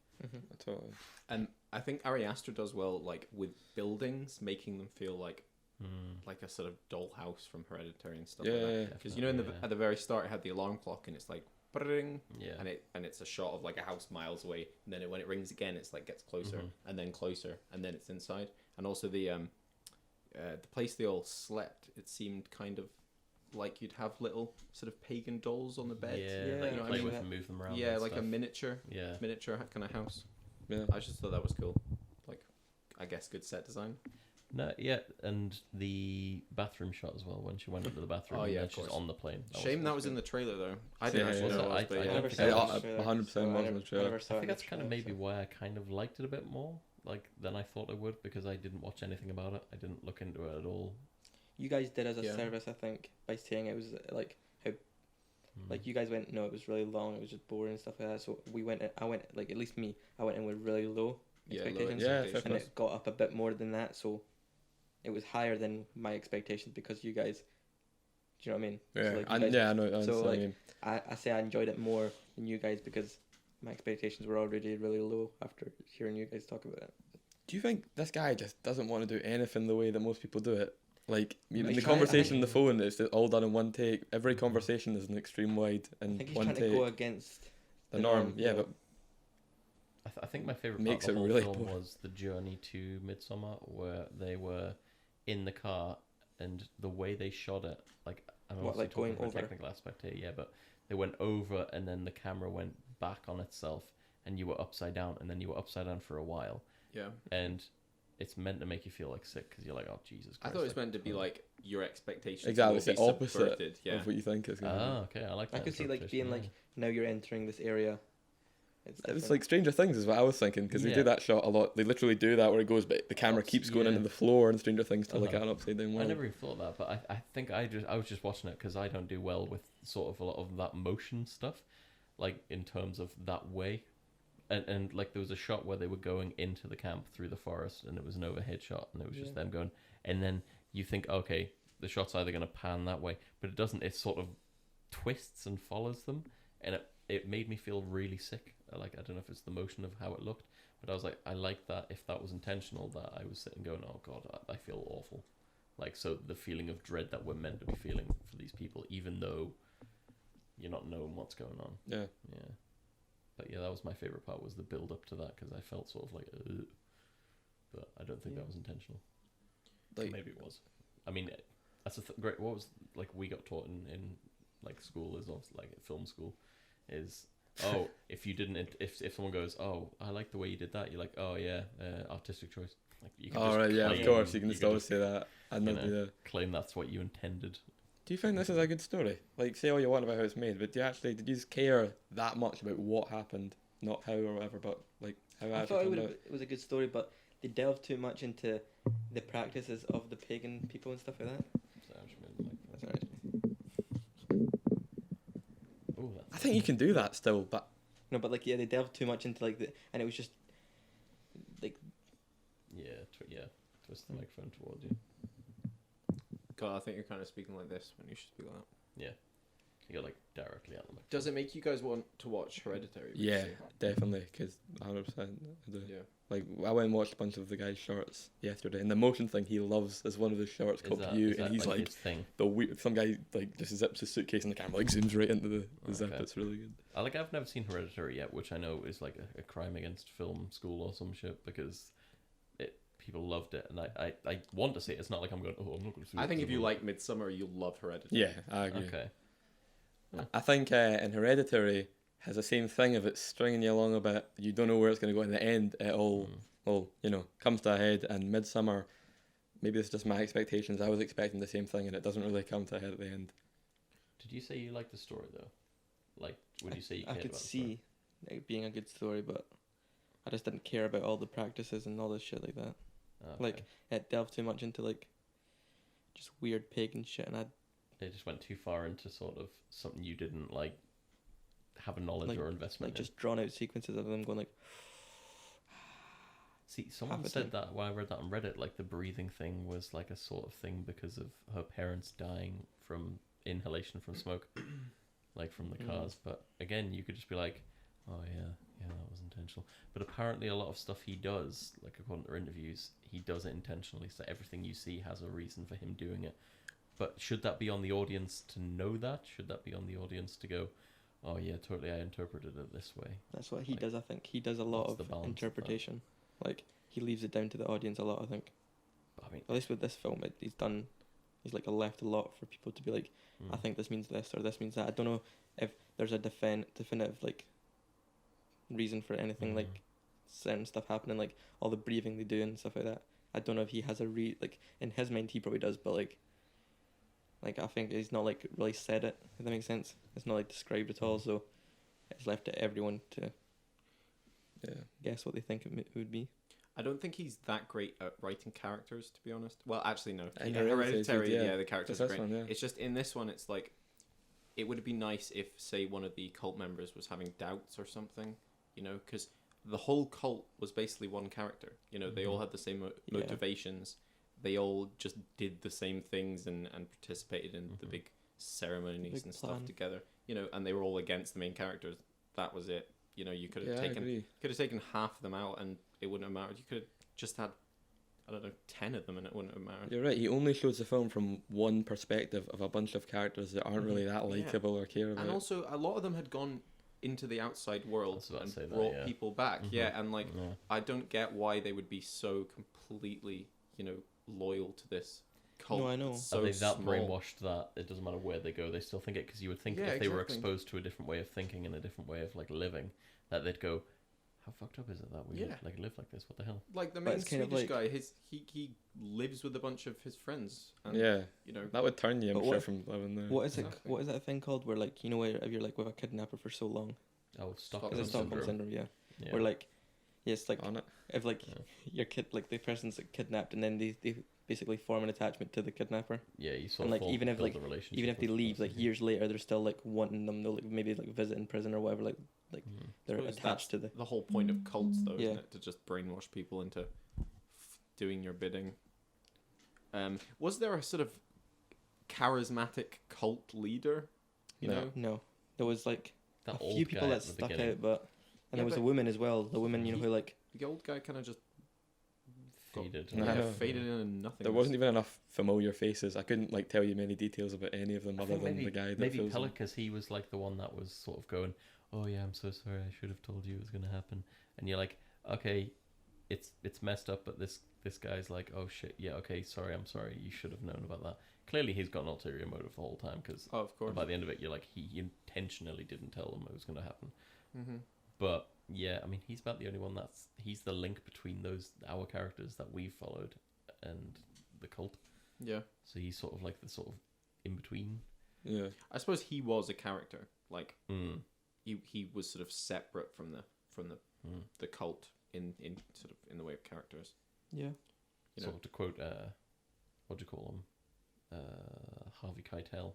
Totally. And I think Ari Aster does well, like, with buildings, making them feel like a sort of dollhouse from Hereditary and stuff like Yeah, that. Because, you know, definitely, at the very start, it had the alarm clock, and it's like, bring, Yeah. and it's a shot of, like, a house miles away. And then when it rings again, it's like, gets closer, and then closer, and then it's inside. And also the place they all slept, it seemed kind of like you'd have little sort of pagan dolls on the bed. Yeah, Yeah, like you know what I play mean? with and move them around. Yeah, and like a stuff. miniature kind of house. Yeah. I just thought that was cool. Like, I guess good set design. No, yeah, and the bathroom shot as well when she went into the bathroom. Oh, yeah, and of she's course. on the plane. That was in the trailer though. I didn't Yeah, actually yeah. know it was, I but yeah. don't never think saw I it was- in the trailer, 100% so was I in the never trailer. saw I it think in that's the kind of maybe trailer, why I so- kind of liked it a bit more, like than I thought I would, because I didn't watch anything about it. I didn't look into it at all. You guys did as a Yeah. service, I think, by saying it was like how, like you guys went, no, it was really long, it was just boring and stuff like that. So I went, like at least me, I went in with really low Yeah, low expectations, Yeah, expectations. fair and enough. it got up a bit more than that. So it was higher than my expectations because you guys, do you know what I mean? Yeah, So, like, you and guys- yeah, I know. I so, understand what like, you mean. I say I enjoyed it more than you guys because my expectations were already really low after hearing you guys talk about it. Do you think this guy just doesn't want to do anything the way that most people do it? Like, He's the trying- conversation on the phone is all done in one take. Every conversation is an extreme wide I and think he's one trying take. to go against The norm, yeah, but I think my favorite Makes part of the it whole really film boring. was the journey to Midsommar, where they were in the car and the way they shot it. Like, I'm What, also like talking going from a over? technical aspect here, yeah, but they went over and then the camera went back on itself, and you were upside down, and then you were upside down for a while, Yeah. and it's meant to make you feel like sick because you're like, oh Jesus Christ! I thought it was like, meant to be like your expectations. exactly, will it's the be opposite subverted, yeah. of what you think it's going to Ah, okay, I like that. I could see like interpretation, being yeah. like, now you're entering this area. It's be. It's different. like Stranger Things is what I was thinking, because they Yeah. do that shot a lot. They literally do that where it goes, but the camera Ups- keeps going yeah. into the floor in Stranger Things to like Uh-huh. an upside down I world. never even thought that, but I think I was just watching it because I don't do well with sort of a lot of that motion stuff, like in terms of that way, and like there was a shot where they were going into the camp through the forest, and it was an overhead shot, and it was just Yeah. them going, and then you think, okay, the shot's either going to pan that way, but it doesn't. It sort of twists and follows them, and it made me feel really sick. Like, I don't know if it's the motion of how it looked, but I was like, I like that if that was intentional, that I was sitting going, oh God, I feel awful. Like, so the feeling of dread that we're meant to be feeling for these people, even though you're not knowing what's going on. Yeah. Yeah. But yeah, that was my favourite part, was the build up to that, because I felt sort of like, ugh. But I don't think Yeah. that was intentional. Like, Maybe it was. I mean, that's a great, what was, like, we got taught in like, school, is also, like, film school, is... Oh, if you didn't, if someone goes, oh, I like the way you did that, you're like, oh yeah, artistic choice. Like, you can all just right, yeah, of claim- course, you can just still say that. And you not know, do that. claim that's what you intended. Do you think this is a good story? Like, say all you want about how it's made, but did you just care that much about what happened, not how or whatever, but like how it I actually thought turned out? it was a good story, but they delved too much into the practices of the pagan people and stuff like that. So I just made it That's like, alright. oh, that's I think you can do that still, but No, but like, yeah, they delved too much into like and it was just like, yeah, twist the microphone towards you. God, I think you're kind of speaking like this when you should speak like that. Yeah. You're like directly at them. Does it make you guys want to watch Hereditary? would you Yeah, say? definitely, because 100%. I do. Yeah. Like, I went and watched a bunch of the guy's shorts yesterday, and the motion thing he loves is one of his shorts called Spew, and he's like his thing? the weird. Some guy like just zips his suitcase, and the camera like zooms right into the zip. Okay. It's really good. I've never seen Hereditary yet, which I know is like a crime against film school or some shit because people loved it, and I want to see it. It's not like I'm going, oh, I'm not going to see it. I think if you like. like Midsommar, you'll love Hereditary. Yeah, I agree. Okay. I think in Hereditary has the same thing of it stringing you along a bit. You don't know where it's going to go in the end. It all, well, comes to a head. And Midsommar, maybe it's just my expectations. I was expecting the same thing, and it doesn't really come to a head at the end. Did you say you liked the story though? Like, would you say you cared I could about the story? see it being a good story, but I just didn't care about all the practices and all this shit like that. Okay. Like, it delved too much into like just weird pagan shit, and They just went too far into sort of something you didn't like have a knowledge Like- or investment like in. just drawn out sequences of them going like. See, someone half a said time. that when I read that on Reddit, like the breathing thing was like a sort of thing because of her parents dying from inhalation from smoke, like from the cars. But again, you could just be like, oh yeah, that was intentional. But apparently a lot of stuff he does, like according to their interviews, he does it intentionally, so everything you see has a reason for him doing it. But should that be on the audience to know that? Should that be on the audience to go, oh yeah, totally, I interpreted it this way? That's what he Like, does. I think he does a lot what's the of balance of that? interpretation. Like, he leaves it down to the audience a lot. I think. But, I mean, At least with this film, he's like left a lot for people to be like, I think this means this or this means that. I don't know if there's a definitive like reason for anything like certain stuff happening, like all the breathing they do and stuff like that. I don't know if he has a like in his mind he probably does, but like I think he's not like really said it. If that makes sense, it's not like described at all. So it's left to everyone to guess what they think it would be. I don't think he's that great at writing characters, to be honest. Well, actually, no. In Hereditary, yeah. the characters Just are this great. one, yeah. It's just in this one, it's like, it would be nice if, say, one of the cult members was having doubts or something, because the whole cult was basically one character. They all had the same motivations. They all just did the same things and participated in the big ceremonies Big and plan. stuff together. And they were all against the main characters. That was it. You could have I agree. taken half of them out and it wouldn't have mattered. You could have just had, I don't know, 10 of them and it wouldn't have mattered. You're right. He only shows the film from one perspective of a bunch of characters that aren't really that likable or care about. And also, a lot of them had gone into the outside world was about to and say that, brought yeah. people back. Yeah, and like, Yeah. I don't get why they would be so completely, loyal to this cult. No, I know. that's So Are they that small. brainwashed that it doesn't matter where they go, they still think it? Because you would think Yeah, if they were exactly. exposed to a different way of thinking and a different way of like living, that they'd go, how fucked up is it that we Yeah. like live like this? What the hell? Like the But main it's kind of Swedish like- guy, he lives with a bunch of his friends. And, Yeah, You know, that would turn you, I'm But sure, what- from living there. What is it? Exactly. What is that thing called? Where like where if you're like with a kidnapper for so long, Oh, Stockholm is it Stockholm syndrome. syndrome? Yeah. Yeah. Where like, it's like On it. if like Yeah. your kid like the person's like, kidnapped and then they basically form an attachment to the kidnapper. Yeah, you sort And, of like, even if, build like, a relationship Even if they with the leave like person. years later, they're still like wanting them. They'll like, maybe like visit in prison or whatever. Like Mhm. they're suppose attached to the whole point of cults, though, Yeah. isn't it? To just brainwash people into doing your bidding. Was there a sort of charismatic cult leader? You No. know? No, there was like That a old few people guy that at the stuck beginning. out, but Yeah, there was a but woman as well. The woman, he- who like The old guy kind of just Faded. No, yeah, no. faded into nothing. There wasn't even enough familiar faces. I couldn't like tell you many details about any of them I other think than maybe, the guy that maybe fills them. Pellicus, he was like the one that was sort of going, oh yeah, I'm so sorry, I should have told you it was going to happen. And you're like, okay, it's messed up, but this guy's like, oh shit, yeah, okay, sorry, I'm sorry, you should have known about that. Clearly he's got an ulterior motive the whole time, because Oh, of course. by the end of it, you're like, he intentionally didn't tell them it was going to happen. Mm-hmm. But yeah, I mean, he's about the only one he's the link between our characters that we've followed and the cult. Yeah. So he's sort of like the sort of in between. Yeah. I suppose he was a character. Like Mm. he was sort of separate from Mm. the cult in sort of in the way of characters. yeah. You Sort know. of to quote, what do you call him? Harvey Keitel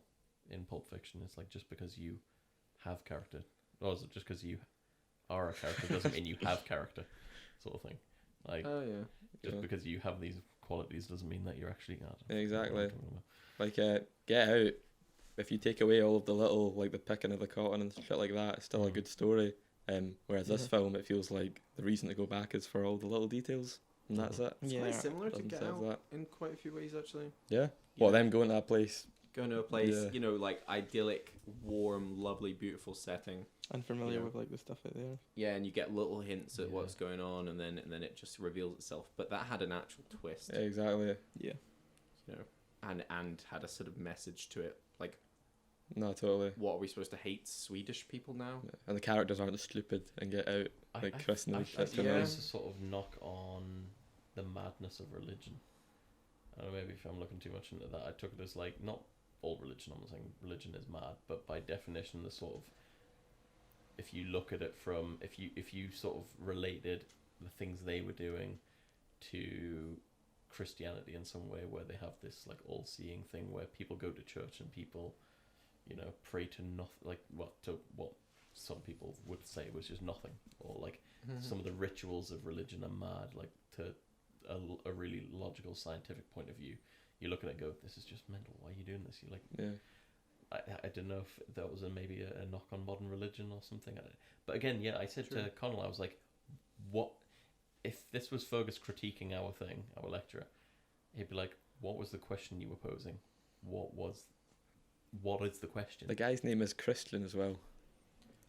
in Pulp Fiction. It's like, just because you have character, or is it just because you are a character doesn't mean you have character, sort of thing. Like, Oh yeah. just Yeah. because you have these qualities doesn't mean that you're actually. I don't know what Exactly. I'm talking about. Like Get Out if you take away all of the little, like the picking of the cotton and shit like that, it's still a good story. Whereas this film, it feels like the reason to go back is for all the little details, and that's it. It's Yeah. quite similar to Doesn't Get say Out that. in quite a few ways, actually. Yeah. You Well, know, them going to that place. going to a place, Yeah. you know, like idyllic, warm, lovely, beautiful setting. Unfamiliar Yeah. with like the stuff out there. Yeah, and you get little hints at Yeah. what's going on, and then it just reveals itself. But that had an actual twist, Exactly. Yeah. you know, and had a sort of message to it. Like, No, totally. what are we supposed to hate Swedish people now? Yeah. And the characters aren't stupid and get out like Chris and I shit. think yeah. there's a sort of knock on the madness of religion. I don't know, maybe if I'm looking too much into that, I took it as like, not all religion, I'm not saying religion is mad, but by definition, the sort of, if you look at it from, if you sort of related the things they were doing to Christianity in some way, where they have this like all-seeing thing where people go to church and people, you know, pray to nothing, like what some people would say was just nothing, or like some of the rituals of religion are mad, like to a really logical scientific point of view. You look at it and go, this is just mental, why are you doing this? You're like, Yeah. I don't know if that was maybe a knock on modern religion or something. But again, yeah, I said to Connell, I was like, what if this was Fergus critiquing our thing, our lecture? He'd be like, what was the question you were posing? What is the question? The guy's name is Christian as well,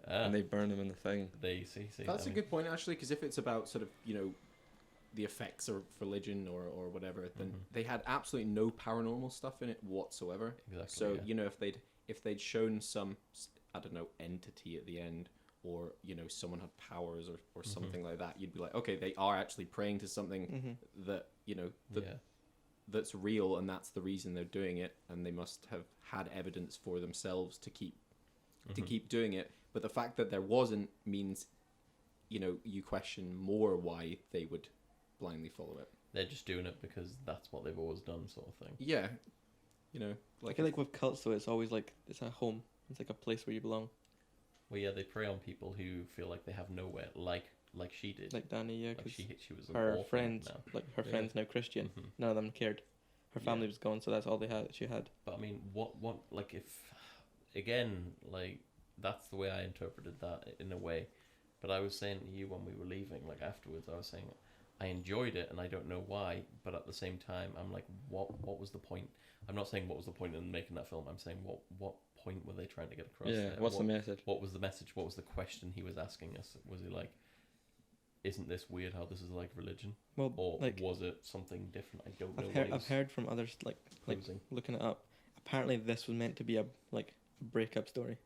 and they burn him in the thing. They see. That's I a mean, good point, actually, because if it's about sort of, you know, the effects of religion or whatever, then they had absolutely no paranormal stuff in it whatsoever. Exactly. So yeah. you know, if they'd shown some, I don't know, entity at the end, or you know, someone had powers or something like that, you'd be like, okay, they are actually praying to something that, you know, that's real, and that's the reason they're doing it, and they must have had evidence for themselves to keep doing it. But the fact that there wasn't means, you know, you question more why they would blindly follow it. They're just doing it because that's what they've always done, sort of thing. Yeah, you know, I like feel like with cults though, it's always like it's a home. It's like a place where you belong. Well, yeah, they prey on people who feel like they have nowhere, like she did. Like Danny, yeah, Like because she was an her orphan friends, now. like her Yeah. friends now Christian. Mhm. None of them cared. Her family Yeah. was gone, so that's all she had. But I mean, what, like, if, again, like, that's the way I interpreted that in a way. But I was saying to you when we were leaving, like, afterwards, I was saying, I enjoyed it, and I don't know why, but at the same time, I'm like, what was the point? I'm not saying what was the point in making that film, I'm saying what point were they trying to get across Yeah. there? What's the What- message? What was the message? What was the question he was asking us? Was he like, isn't this weird how this is like religion? Well, Or like was it something different? I don't know. I've heard from others like posing. looking it up. Apparently, this was meant to be a breakup story.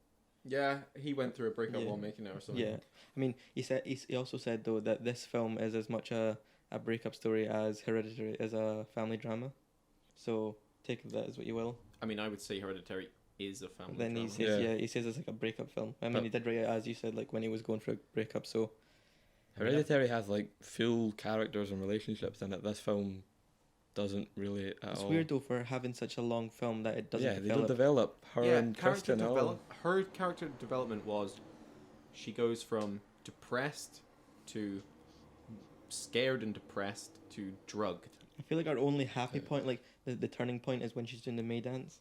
yeah, he went through a breakup Yeah. while making it or something. Yeah, I mean, he also said though that this film is as much a breakup story as Hereditary is a family drama. So take that as what you will. I mean, I would say Hereditary is a family Then he drama. says, Yeah. he says it's like a breakup film. I mean, But- he did write it as you said, like when he was going through a breakup. So Hereditary has like full characters and relationships in it. This film doesn't really at it's all. weird though for having such a long film that it doesn't Yeah, they develop. don't develop her Yeah, and character Christian at all. her character development was, she goes from depressed to scared and depressed to drugged. I feel like our only happy point, like the turning point, is when she's doing the May dance,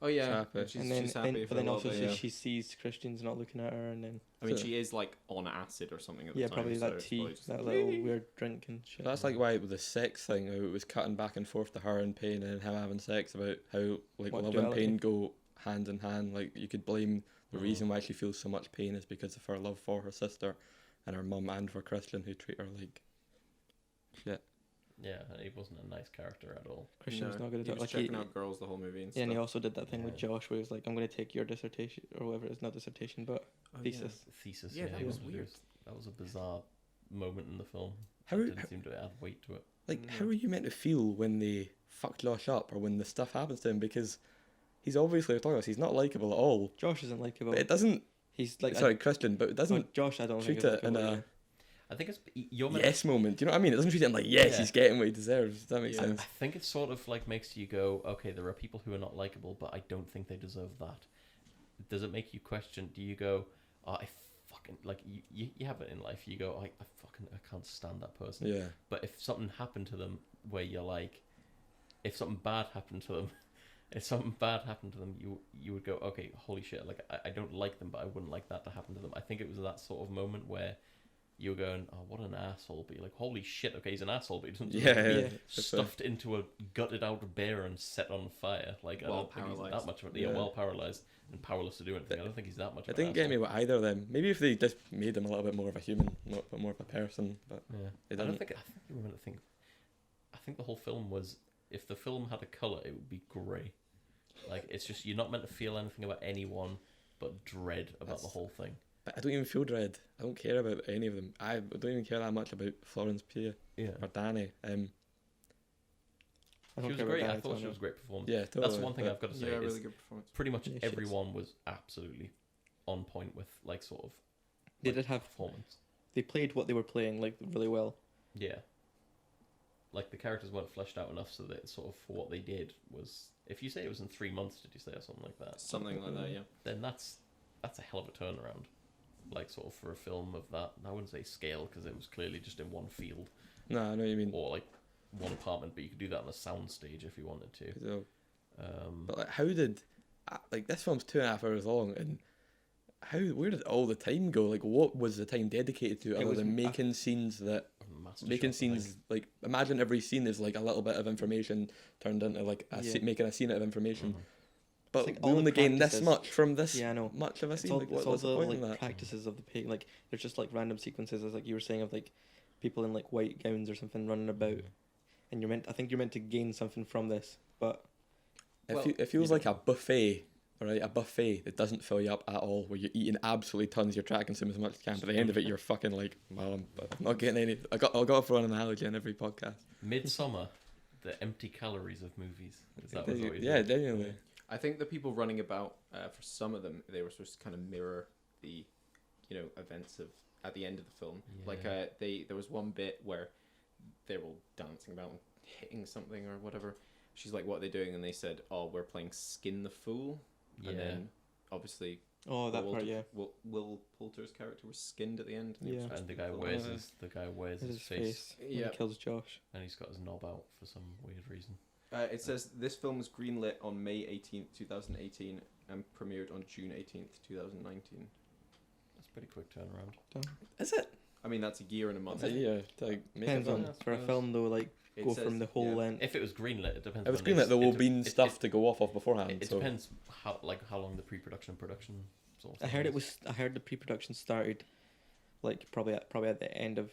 Oh yeah, happy. and she's and then happy for but then a also little bit, she sees Christians not looking at her, and then I mean, So- she is like on acid or something at the yeah, time. probably so that it's tea, probably just that like, little weird drink and shit. That's like why with the sex thing, how it was cutting back and forth to her in pain and him having sex, about how like What love duality? and pain go hand in hand. Like you could blame the Mhm. reason why she feels so much pain is because of her love for her sister and her mum and for Christian, who treat her like shit. Yeah, he wasn't a nice character at all. Christian was no, not good at he it. was Like checking out girls the whole movie and yeah, and he stuff. also did that thing with Yeah. Josh, where he was like, "I'm going to take your dissertation or whatever. It's not dissertation, but Oh, yeah. thesis." Thesis. Yeah, that he was wanted to do weird. it. That was a bizarre moment in the film. How It are- didn't seem to add weight to it. Like, No. how are you meant to feel when they fuck Josh up or when the stuff happens to him? Because he's obviously, we're talking about, he's not likable at all. Josh isn't likable. But it doesn't. He's like Sorry, Christian, but it doesn't Josh. I don't think treat is it in likable a either. I think it's you're meant yes moment. Do you know what I mean? It doesn't treat it like yes, Yeah. he's getting what he deserves. Does that make Yeah. sense? I think it sort of like makes you go, okay, there are people who are not likable, but I don't think they deserve that. Does it make you question? Do you go, oh, I fucking like you have it in life. You go, I can't stand that person. Yeah. But if something happened to them where you're like, if something bad happened to them, if something bad happened to them, you would go, okay, holy shit, like I don't like them, but I wouldn't like that to happen to them. I think it was that sort of moment where you're going, oh, what an asshole, but you're like, holy shit, okay, he's an asshole, but he doesn't Yeah. stuffed into a gutted out bear and set on fire. Like, I don't think he's that much of it. Yeah, well paralyzed and powerless to do anything. I don't think he's that much of It an didn't get me asshole. with either of them. Maybe if they just made him a little bit more of a human, not more of a person, but Yeah. they I didn't. think you were meant to think. I think the whole film was, if the film had a colour, it would be grey. Like, it's just, you're not meant to feel anything about anyone but dread about the whole thing. But I don't even feel dread. I don't care about any of them. I don't even care that much about Florence Pugh Yeah. or Danny. I She don't was care great. about I that thought at she all, was a great performance. Yeah, totally. That's one thing I've got to say. Yeah, is really good performance. pretty much Yeah, she is. everyone was absolutely on point with, like, sort of They like, did have. performance. They played what they were playing like really well. Yeah. Like, the characters weren't fleshed out enough so that sort of for what they did was, if you say it was in 3 months, did you say, or something like that? Something like that, yeah. Then that's a hell of a turnaround. Like, sort of for a film of that, I wouldn't say scale, because it was clearly just in one field No, I know what you mean. or like one apartment, but you could do that on a sound stage if you wanted to. So, but like, how did like this film's 2.5 hours long, and where did all the time go? Like, what was the time dedicated to other was than making scenes that Master making Shot, I think. scenes like imagine every scene is like a little bit of information turned into like making a scene out of information. Mhm. But like we all the only gain this practices- much from this Yeah, I know. much of a It's scene. all, Like, it's what's the all the point in like that? practices of the pig. Like there's just like random sequences, as like you were saying, of like people in like white gowns or something running about, and you're meant. I think you're meant to gain something from this, but It feels like a buffet, right? A buffet that doesn't fill you up at all, where you're eating absolutely tons, you're trying to consume as much as you can, but at the end of it, you're fucking like, well, I'm not getting any. I got to throw an analogy in every podcast. Midsommar, the empty calories of movies. Is that what you're Yeah, saying? definitely. I think the people running about, for some of them, they were supposed to kind of mirror the, events of at the end of the film. Yeah. Like, there was one bit where they were all dancing about and hitting something or whatever. She's like, "What are they doing?" And they said, "Oh, we're playing Skin the Fool." Yeah. And then, obviously, that part, yeah. Will Poulter's character was skinned at the end. And he was Yeah. supposed And to the be guy full. wears With his face, when Yeah. he kills Josh. and he's got his knob out for some weird reason. It says this film was greenlit on May 18th, 2018, and premiered on June 18th, 2019. That's a pretty quick turnaround. Is it? I mean, that's a year and a month. It's a year to like, make Depends it on done. I for a suppose. film though, like It go says- from the whole yeah. length. If it was greenlit, it depends. It was when green they- that there will it- be it- stuff to go off of beforehand. It so depends how long the pre-production and production sort of I thing heard it is. was. I heard the pre-production started, like probably at the end of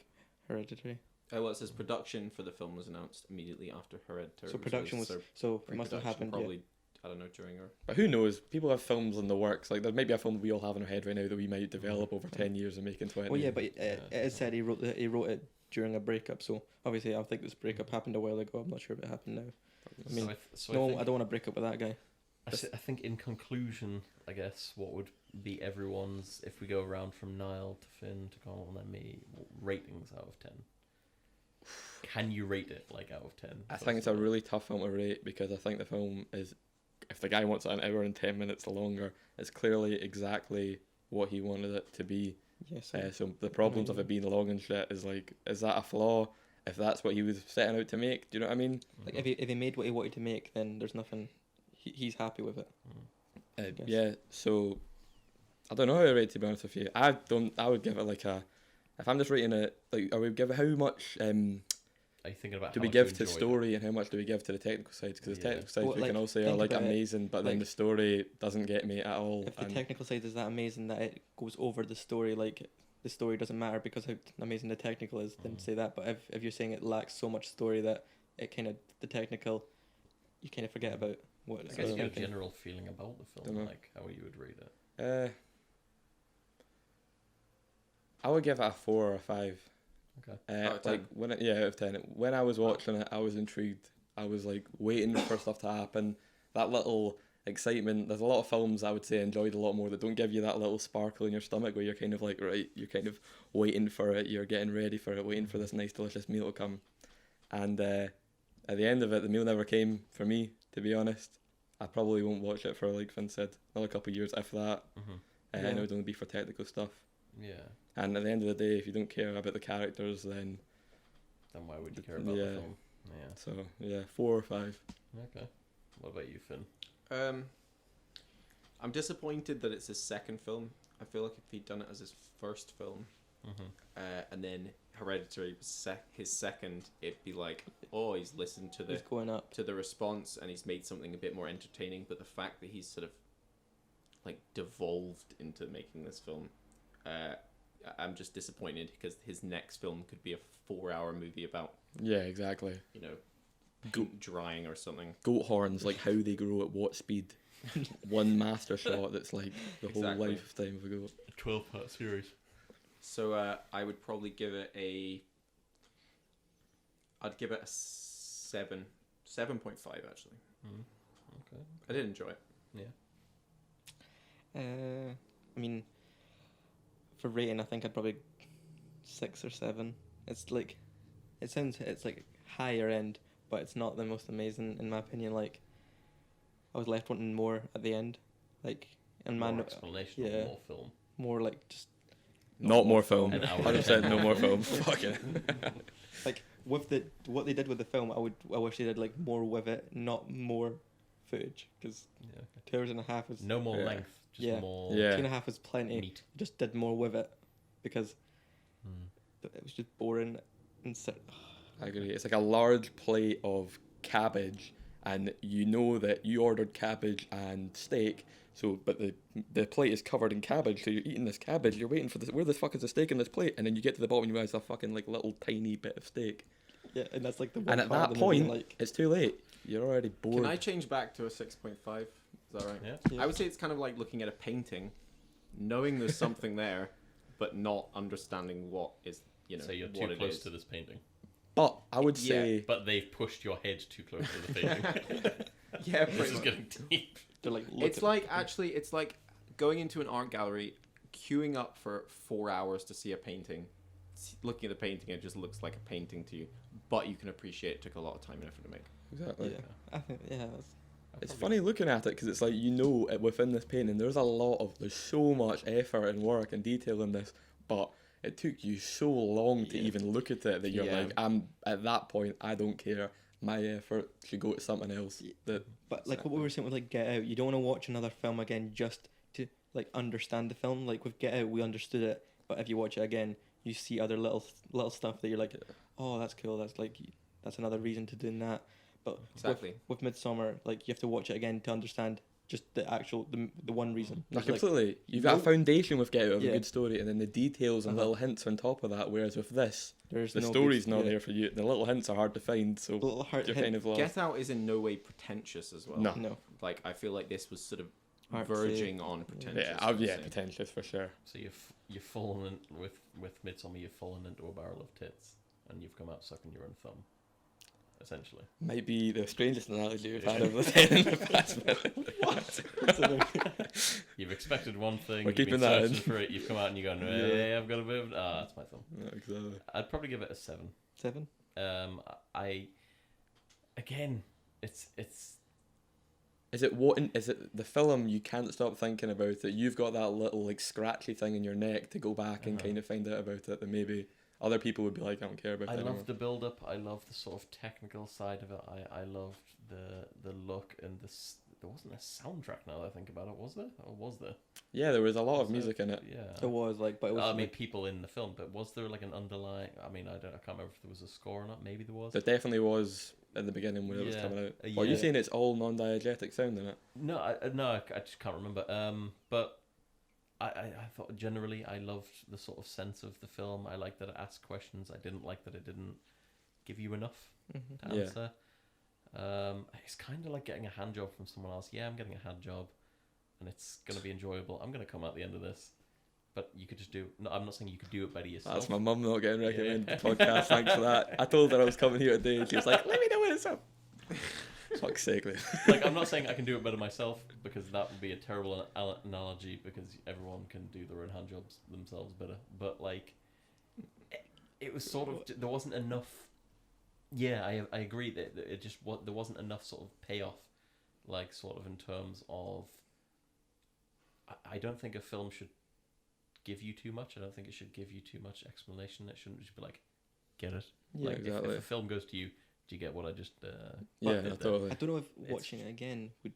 Hereditary. Well, it says production for the film was announced immediately after Hereditary. So production was. so So it must have pre-production happened. probably, I don't know, during or... But who knows? People have films in the works. Like there may be a film we all have in our head right now that we might develop over 10 years and make in 20. Yeah. Well, yeah, but Yeah, it is said he wrote it during a breakup. So obviously, I think this breakup happened a while ago. I'm not sure if it happened now. I mean, so no, think, I don't want to break up with that guy. I think in conclusion, I guess what would be everyone's, if we go around from Niall to Finn to Connell and then me, ratings out of 10. Can you rate it like out of 10? I think it's a really tough film to rate because I think the film is, if the guy wants it an hour and 10 minutes longer, it's clearly exactly what he wanted it to be. Yes. So the problems of it being long and shit is like, is that a flaw? If that's what he was setting out to make, do you know what I mean? Like if he made what he wanted to make, then there's nothing. He's happy with it. Yes. Yeah. So I don't know how to rate, to be honest with you. I would give it like a. If I'm just rating it, like, I would give it how much Are you thinking about do how we much you give to enjoyed it? story and how much do we give to the technical sides? Because the Yeah. technical sides Well, we like, can all say are think like about it, amazing, but then like- the story doesn't get me at all. If the and technical side is that amazing that it goes over the story, like the story doesn't matter because how amazing the technical is, then say that. But if you're saying it lacks so much story that it kind of the technical, you kind of forget about what. I it's guess your thinking. general feeling about the film, Dunno. like how you would rate it. I would give it a 4 or a 5. Okay. Out of 10? Like out of 10. When I was watching it, I was intrigued. I was like waiting for stuff to happen. That little excitement. There's a lot of films I would say I enjoyed a lot more that don't give you that little sparkle in your stomach where you're kind of like, right, you're kind of waiting for it, you're getting ready for it, waiting for this nice delicious meal to come. And at the end of it, the meal never came for me, to be honest. I probably won't watch it for, like Finn said, another couple of years, if that. And it would only be for technical stuff. Yeah. And at the end of the day, if you don't care about the characters, then Then why would you care about Yeah. the film? Yeah. so yeah, 4 or 5. Okay. What about you, Finn? I'm disappointed that it's his second film. I feel like if he'd done it as his first film, and then Hereditary was his second, it'd be like, oh, he's listened to He's going up. the response and he's made something a bit more entertaining. But the fact that he's sort of like devolved into making this film, I'm just disappointed because his next film could be a 4-hour movie about, Yeah, exactly. you know, paint drying or something. Goat horns, like how they grow at what speed. One master shot that's like the whole Exactly. lifetime of a goat. A 12-part series. So I would probably give it I'd give it a 7.5 actually. Okay. I did enjoy it. Yeah. I mean, for rating, I think I'd probably 6 or 7. It's like, it's like higher end, but it's not the most amazing in my opinion. Like, I was left wanting more at the end, like, and More man, explanation, yeah. more film. more like just Not more film. An hour. 100% no more film. Fucking. like with what they did with the film. I wish they did like more with it, not more footage, because Yeah. Okay. 2 hours and a half is No more Yeah. length, just Yeah. more Yeah. 2.5 is plenty. meat. Just did more with it, because Mm. it was just boring and I agree. It's like a large plate of cabbage, and you know that you ordered cabbage and steak. So, but the plate is covered in cabbage, so you're eating this cabbage. You're waiting for this. Where the fuck is the steak in this plate? And then you get to the bottom, and you realize a fucking like little tiny bit of steak. yeah, and that's like the one And at part that of the movie, point, like it's too late. You're already bored. Can I change back to a 6.5? Is that right? Yeah. yeah. I would say it's kind of like looking at a painting, knowing there's something there, but not understanding what is, you know, So you're what too it close is. to this painting. But I would Yeah. say, But they've pushed your head too close to the painting. Yeah, This pretty is much. getting deep. They're like, It's like it's like going into an art gallery, queuing up for 4 hours to see a painting. Looking at the painting, it just looks like a painting to you, but you can appreciate it took a lot of time and effort to make. exactly. yeah, I think that's It's funny looking at it because it's like, you know, within this painting there's so much effort and work and detail in this, but it took you so long to Yeah. even look at it that you're Yeah. like, I'm at that point, I don't care. My effort should go to something else. That But like what we were saying with like Get Out, you don't want to watch another film again just to like understand the film. Like with Get Out, we understood it, but if you watch it again, you see other little stuff that you're like, oh, that's cool. That's another reason to doing that. But Exactly. with Midsommar, like you have to watch it again to understand just the one reason. no, There's, like, completely. You've got a foundation with Get Out of Yeah. a good story, and then the details and Uh-huh. little hints on top of that. Whereas with this, there's the no story's good- not yeah. there for you. The little hints are hard to find, so Little heart you're hint. kind of lost. Get Out is in no way pretentious as well. No. No. Like I feel like this was sort of Artsy. verging on pretentious. Yeah, I would yeah, say. pretentious for sure. So you've fallen in with Midsommar. You've fallen into a barrel of tits, and you've come out sucking your own thumb, essentially. Might be the strangest analogy we've had of the 10 in the past. You've expected one thing. We're You've been keeping that searching in. for it. You've come out and you go, hey, I've got a bit of. That's my thumb. Yeah, exactly. I'd probably give it a 7. 7. Again, it's Is it the film you can't stop thinking about it? You've got that little like scratchy thing in your neck to go back and Uh-huh. kind of find out about it that maybe other people would be like, I don't care about I it anymore. love the build up. I love the sort of technical side of it. I loved the look and there wasn't a soundtrack now that I think about it, was there? Or was there? Yeah, there was a lot of Was music in it. Yeah. It was like, but it was. I mean, like, people in the film, but was there like an underlying? I mean, I can't remember if there was a score or not. Maybe there was. There definitely was in the beginning when it was Yeah, coming out. yeah. Are you saying it's all non-diegetic sound in it? No, I just can't remember. But I thought generally I loved the sort of sense of the film. I liked that it asked questions. I didn't like that it didn't give you enough mhm. to Yeah. answer. It's kind of like getting a hand job from someone else. Yeah, I'm getting a hand job, and it's gonna be enjoyable. I'm gonna come out the end of this, but you could just do. No, I'm not saying you could do it better yourself. That's my mum not getting recommended Yeah. podcast. Thanks for that. I told her I was coming here today, and she was like, "Let me know when it's up." Fuck's sake, man. Like, I'm not saying I can do it better myself, because that would be a terrible analogy, because everyone can do their own hand jobs themselves better. But like, it was sort of, there wasn't enough. Yeah, I agree that it just there wasn't enough sort of payoff, like sort of in terms of. I don't think a film should give you too much. I don't think it should give you too much explanation. It shouldn't just be like, get it. Yeah, Like, exactly. if a film goes to you, do you get what I just? Yeah, did there? totally. I don't know if It's- watching it again would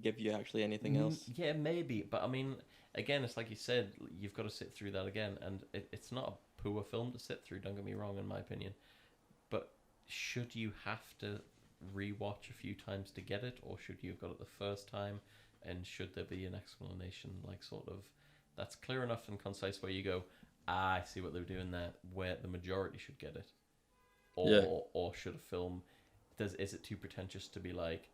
give you actually anything else. Yeah, maybe, but I mean, again, it's like you said, you've got to sit through that again, and it's not a poor film to sit through. Don't get me wrong, in my opinion, but should you have to rewatch a few times to get it, or should you have got it the first time? And should there be an explanation, like sort of that's clear enough and concise, where you go, I see what they're doing there, where the majority should get it, or should a film is it too pretentious to be like,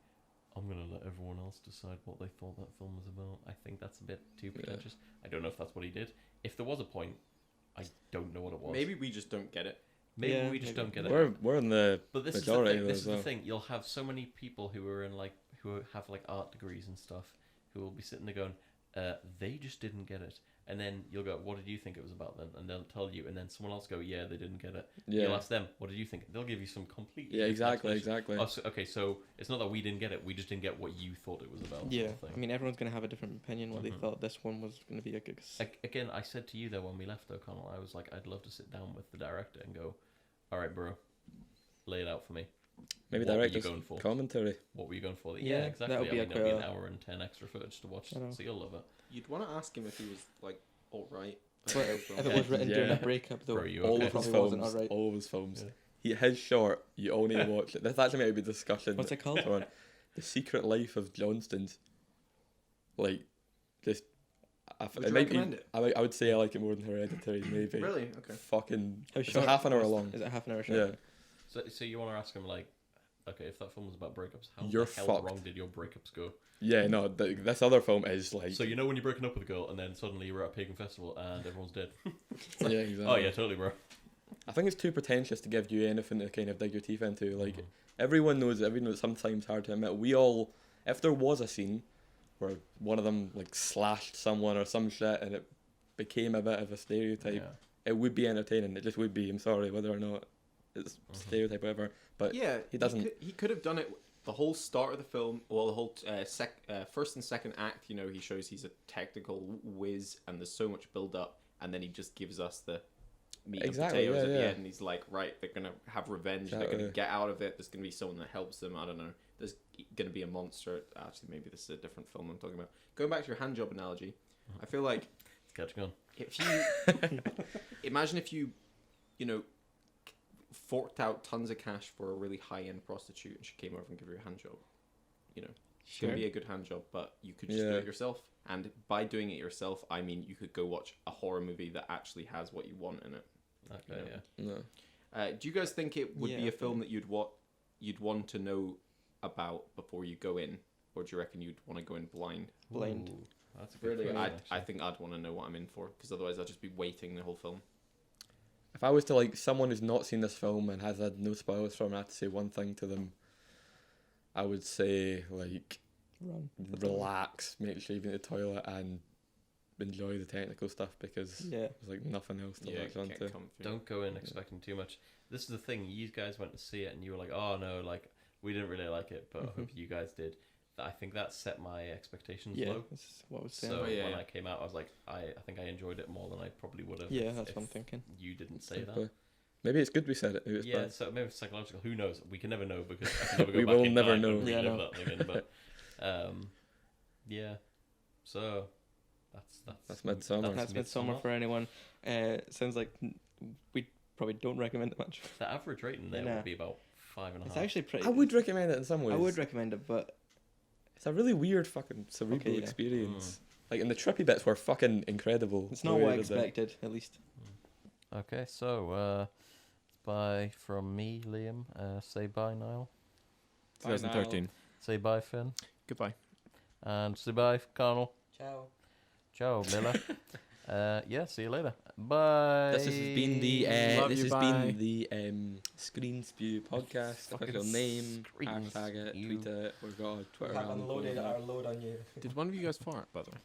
I'm gonna let everyone else decide what they thought that film was about? I think that's a bit too pretentious. I don't know if that's what he did. If there was a point, I don't know what it was. Maybe we just don't get it. Maybe we just don't get it. We're in the But this majority is the thing. of This as is well. the thing. You'll have so many people who are in who have art degrees and stuff, who will be sitting there going, they just didn't get it. And then you'll go, what did you think it was about then? And they'll tell you, and then someone else go, yeah, they didn't get it. Yeah. You'll ask them, what did you think? They'll give you some completely Yeah, different exactly. explanation. Oh, so, okay, so it's not that we didn't get it, we just didn't get what you thought it was about. Yeah, sort of thing. I mean, everyone's going to have a different opinion what they thought this one was going to be a good. Again, I said to you though when we left O'Connell, I was like, I'd love to sit down with the director and go, all right, bro, lay it out for me. Maybe What were you director's going for? commentary. What were you going for? Yeah, Yeah, exactly. that'll be it'll be a an hour and 10 extra footage to watch, I know. so you'll love it. You'd want to ask him if he was like all right. But if it was written during a breakup, though, Bro, you All okay? of his probably wasn't films. alright. All of his films. Yeah. His short. You all need to watch it. That's actually maybe a discussion. What's it called? on The Secret Life of Johnstons. Like, just. Would you recommend it? I would say I like it more than Hereditary, maybe. Really? Okay. Fucking. How It's short? a half an hour long. Is it half an hour short? Yeah. So you want to ask him like, okay, if that film was about breakups, how You're the hell fucked. wrong did your breakups go? Yeah, no, this other film is like. So you know when you're breaking up with a girl and then suddenly you're at a pagan festival and everyone's dead. yeah, exactly. Oh yeah, totally, bro. I think it's too pretentious to give you anything to kind of dig your teeth into. Like, everyone knows it's sometimes hard to admit. We all, if there was a scene where one of them like slashed someone or some shit and it became a bit of a stereotype, it would be entertaining. It just would be. I'm sorry, whether or not it's stereotype, whatever. But Yeah, he doesn't. He could have done it the whole start of the film, well, the whole first and second act. You know, he shows he's a technical whiz, and there's so much build up, and then he just gives us the meat Exactly, and potatoes yeah, at the yeah. end. And he's like, right, they're gonna have revenge. They're Exactly. gonna get out of it. There's gonna be someone that helps them. I don't know. There's gonna be a monster. Actually, maybe this is a different film I'm talking about. Going back to your hand job analogy, I feel like It's catching on. if you imagine if you know, forked out tons of cash for a really high end prostitute and she came over and gave you a hand job, you know, it's gonna be a good hand job, but you could just do it yourself. And by doing it yourself, I mean you could go watch a horror movie that actually has what you want in it. Okay, You know? No. Do you guys think it would be Yeah, a film that you'd want to know about before you go in, or do you reckon you'd want to go in blind? Blind. Ooh, that's a good Really, question, I actually. think I'd want to know what I'm in for, because otherwise I'd just be waiting the whole film. If I was to like someone who's not seen this film and has had no spoilers from it, I had to say one thing to them, I would say like Run. relax, make sure you've been to the toilet and enjoy the technical stuff because Yeah. there's like nothing else to latch get onto. comfy. Don't go in expecting too much. This is the thing. You guys went to see it and you were like, "Oh no, like we didn't really like it," but I hope you guys did. I think that set my expectations Yeah, low. that's what I was saying. So yeah, when yeah. I came out, I was like, I think I enjoyed it more than I probably would have. Yeah, if- that's if what I'm thinking. You didn't say Simply. that. Maybe it's good we said it. Maybe it's Yeah, bad. so maybe it's psychological. Who knows? We can never know because I can never go We back will in never time know. and Yeah, relive no. that again. But yeah. So that's Midsommar. That's Midsommar for anyone. Sounds like we probably don't recommend it much. The average rating there Nah. would be about 5.5. It's actually pretty. I would recommend it in some ways. I would recommend it, but It's a really weird fucking cerebral Okay, yeah. experience. Like, and the trippy bits were fucking incredible. it's not the way what I they did it. expected. At least. Okay, so bye from me, Liam. Say bye, Niall. 2013. Say bye, Finn. Goodbye. And say bye, Connell. Ciao. Ciao, Miller. Yeah, see you later. Bye. This has been the Love this you, has bye. been the ScreenSpew podcast. Fucking Official name, Screen hashtag it, Spew. tweet it. We've got a Twitter Have handle. unloaded our load on you. Did one of you guys fart, by the way?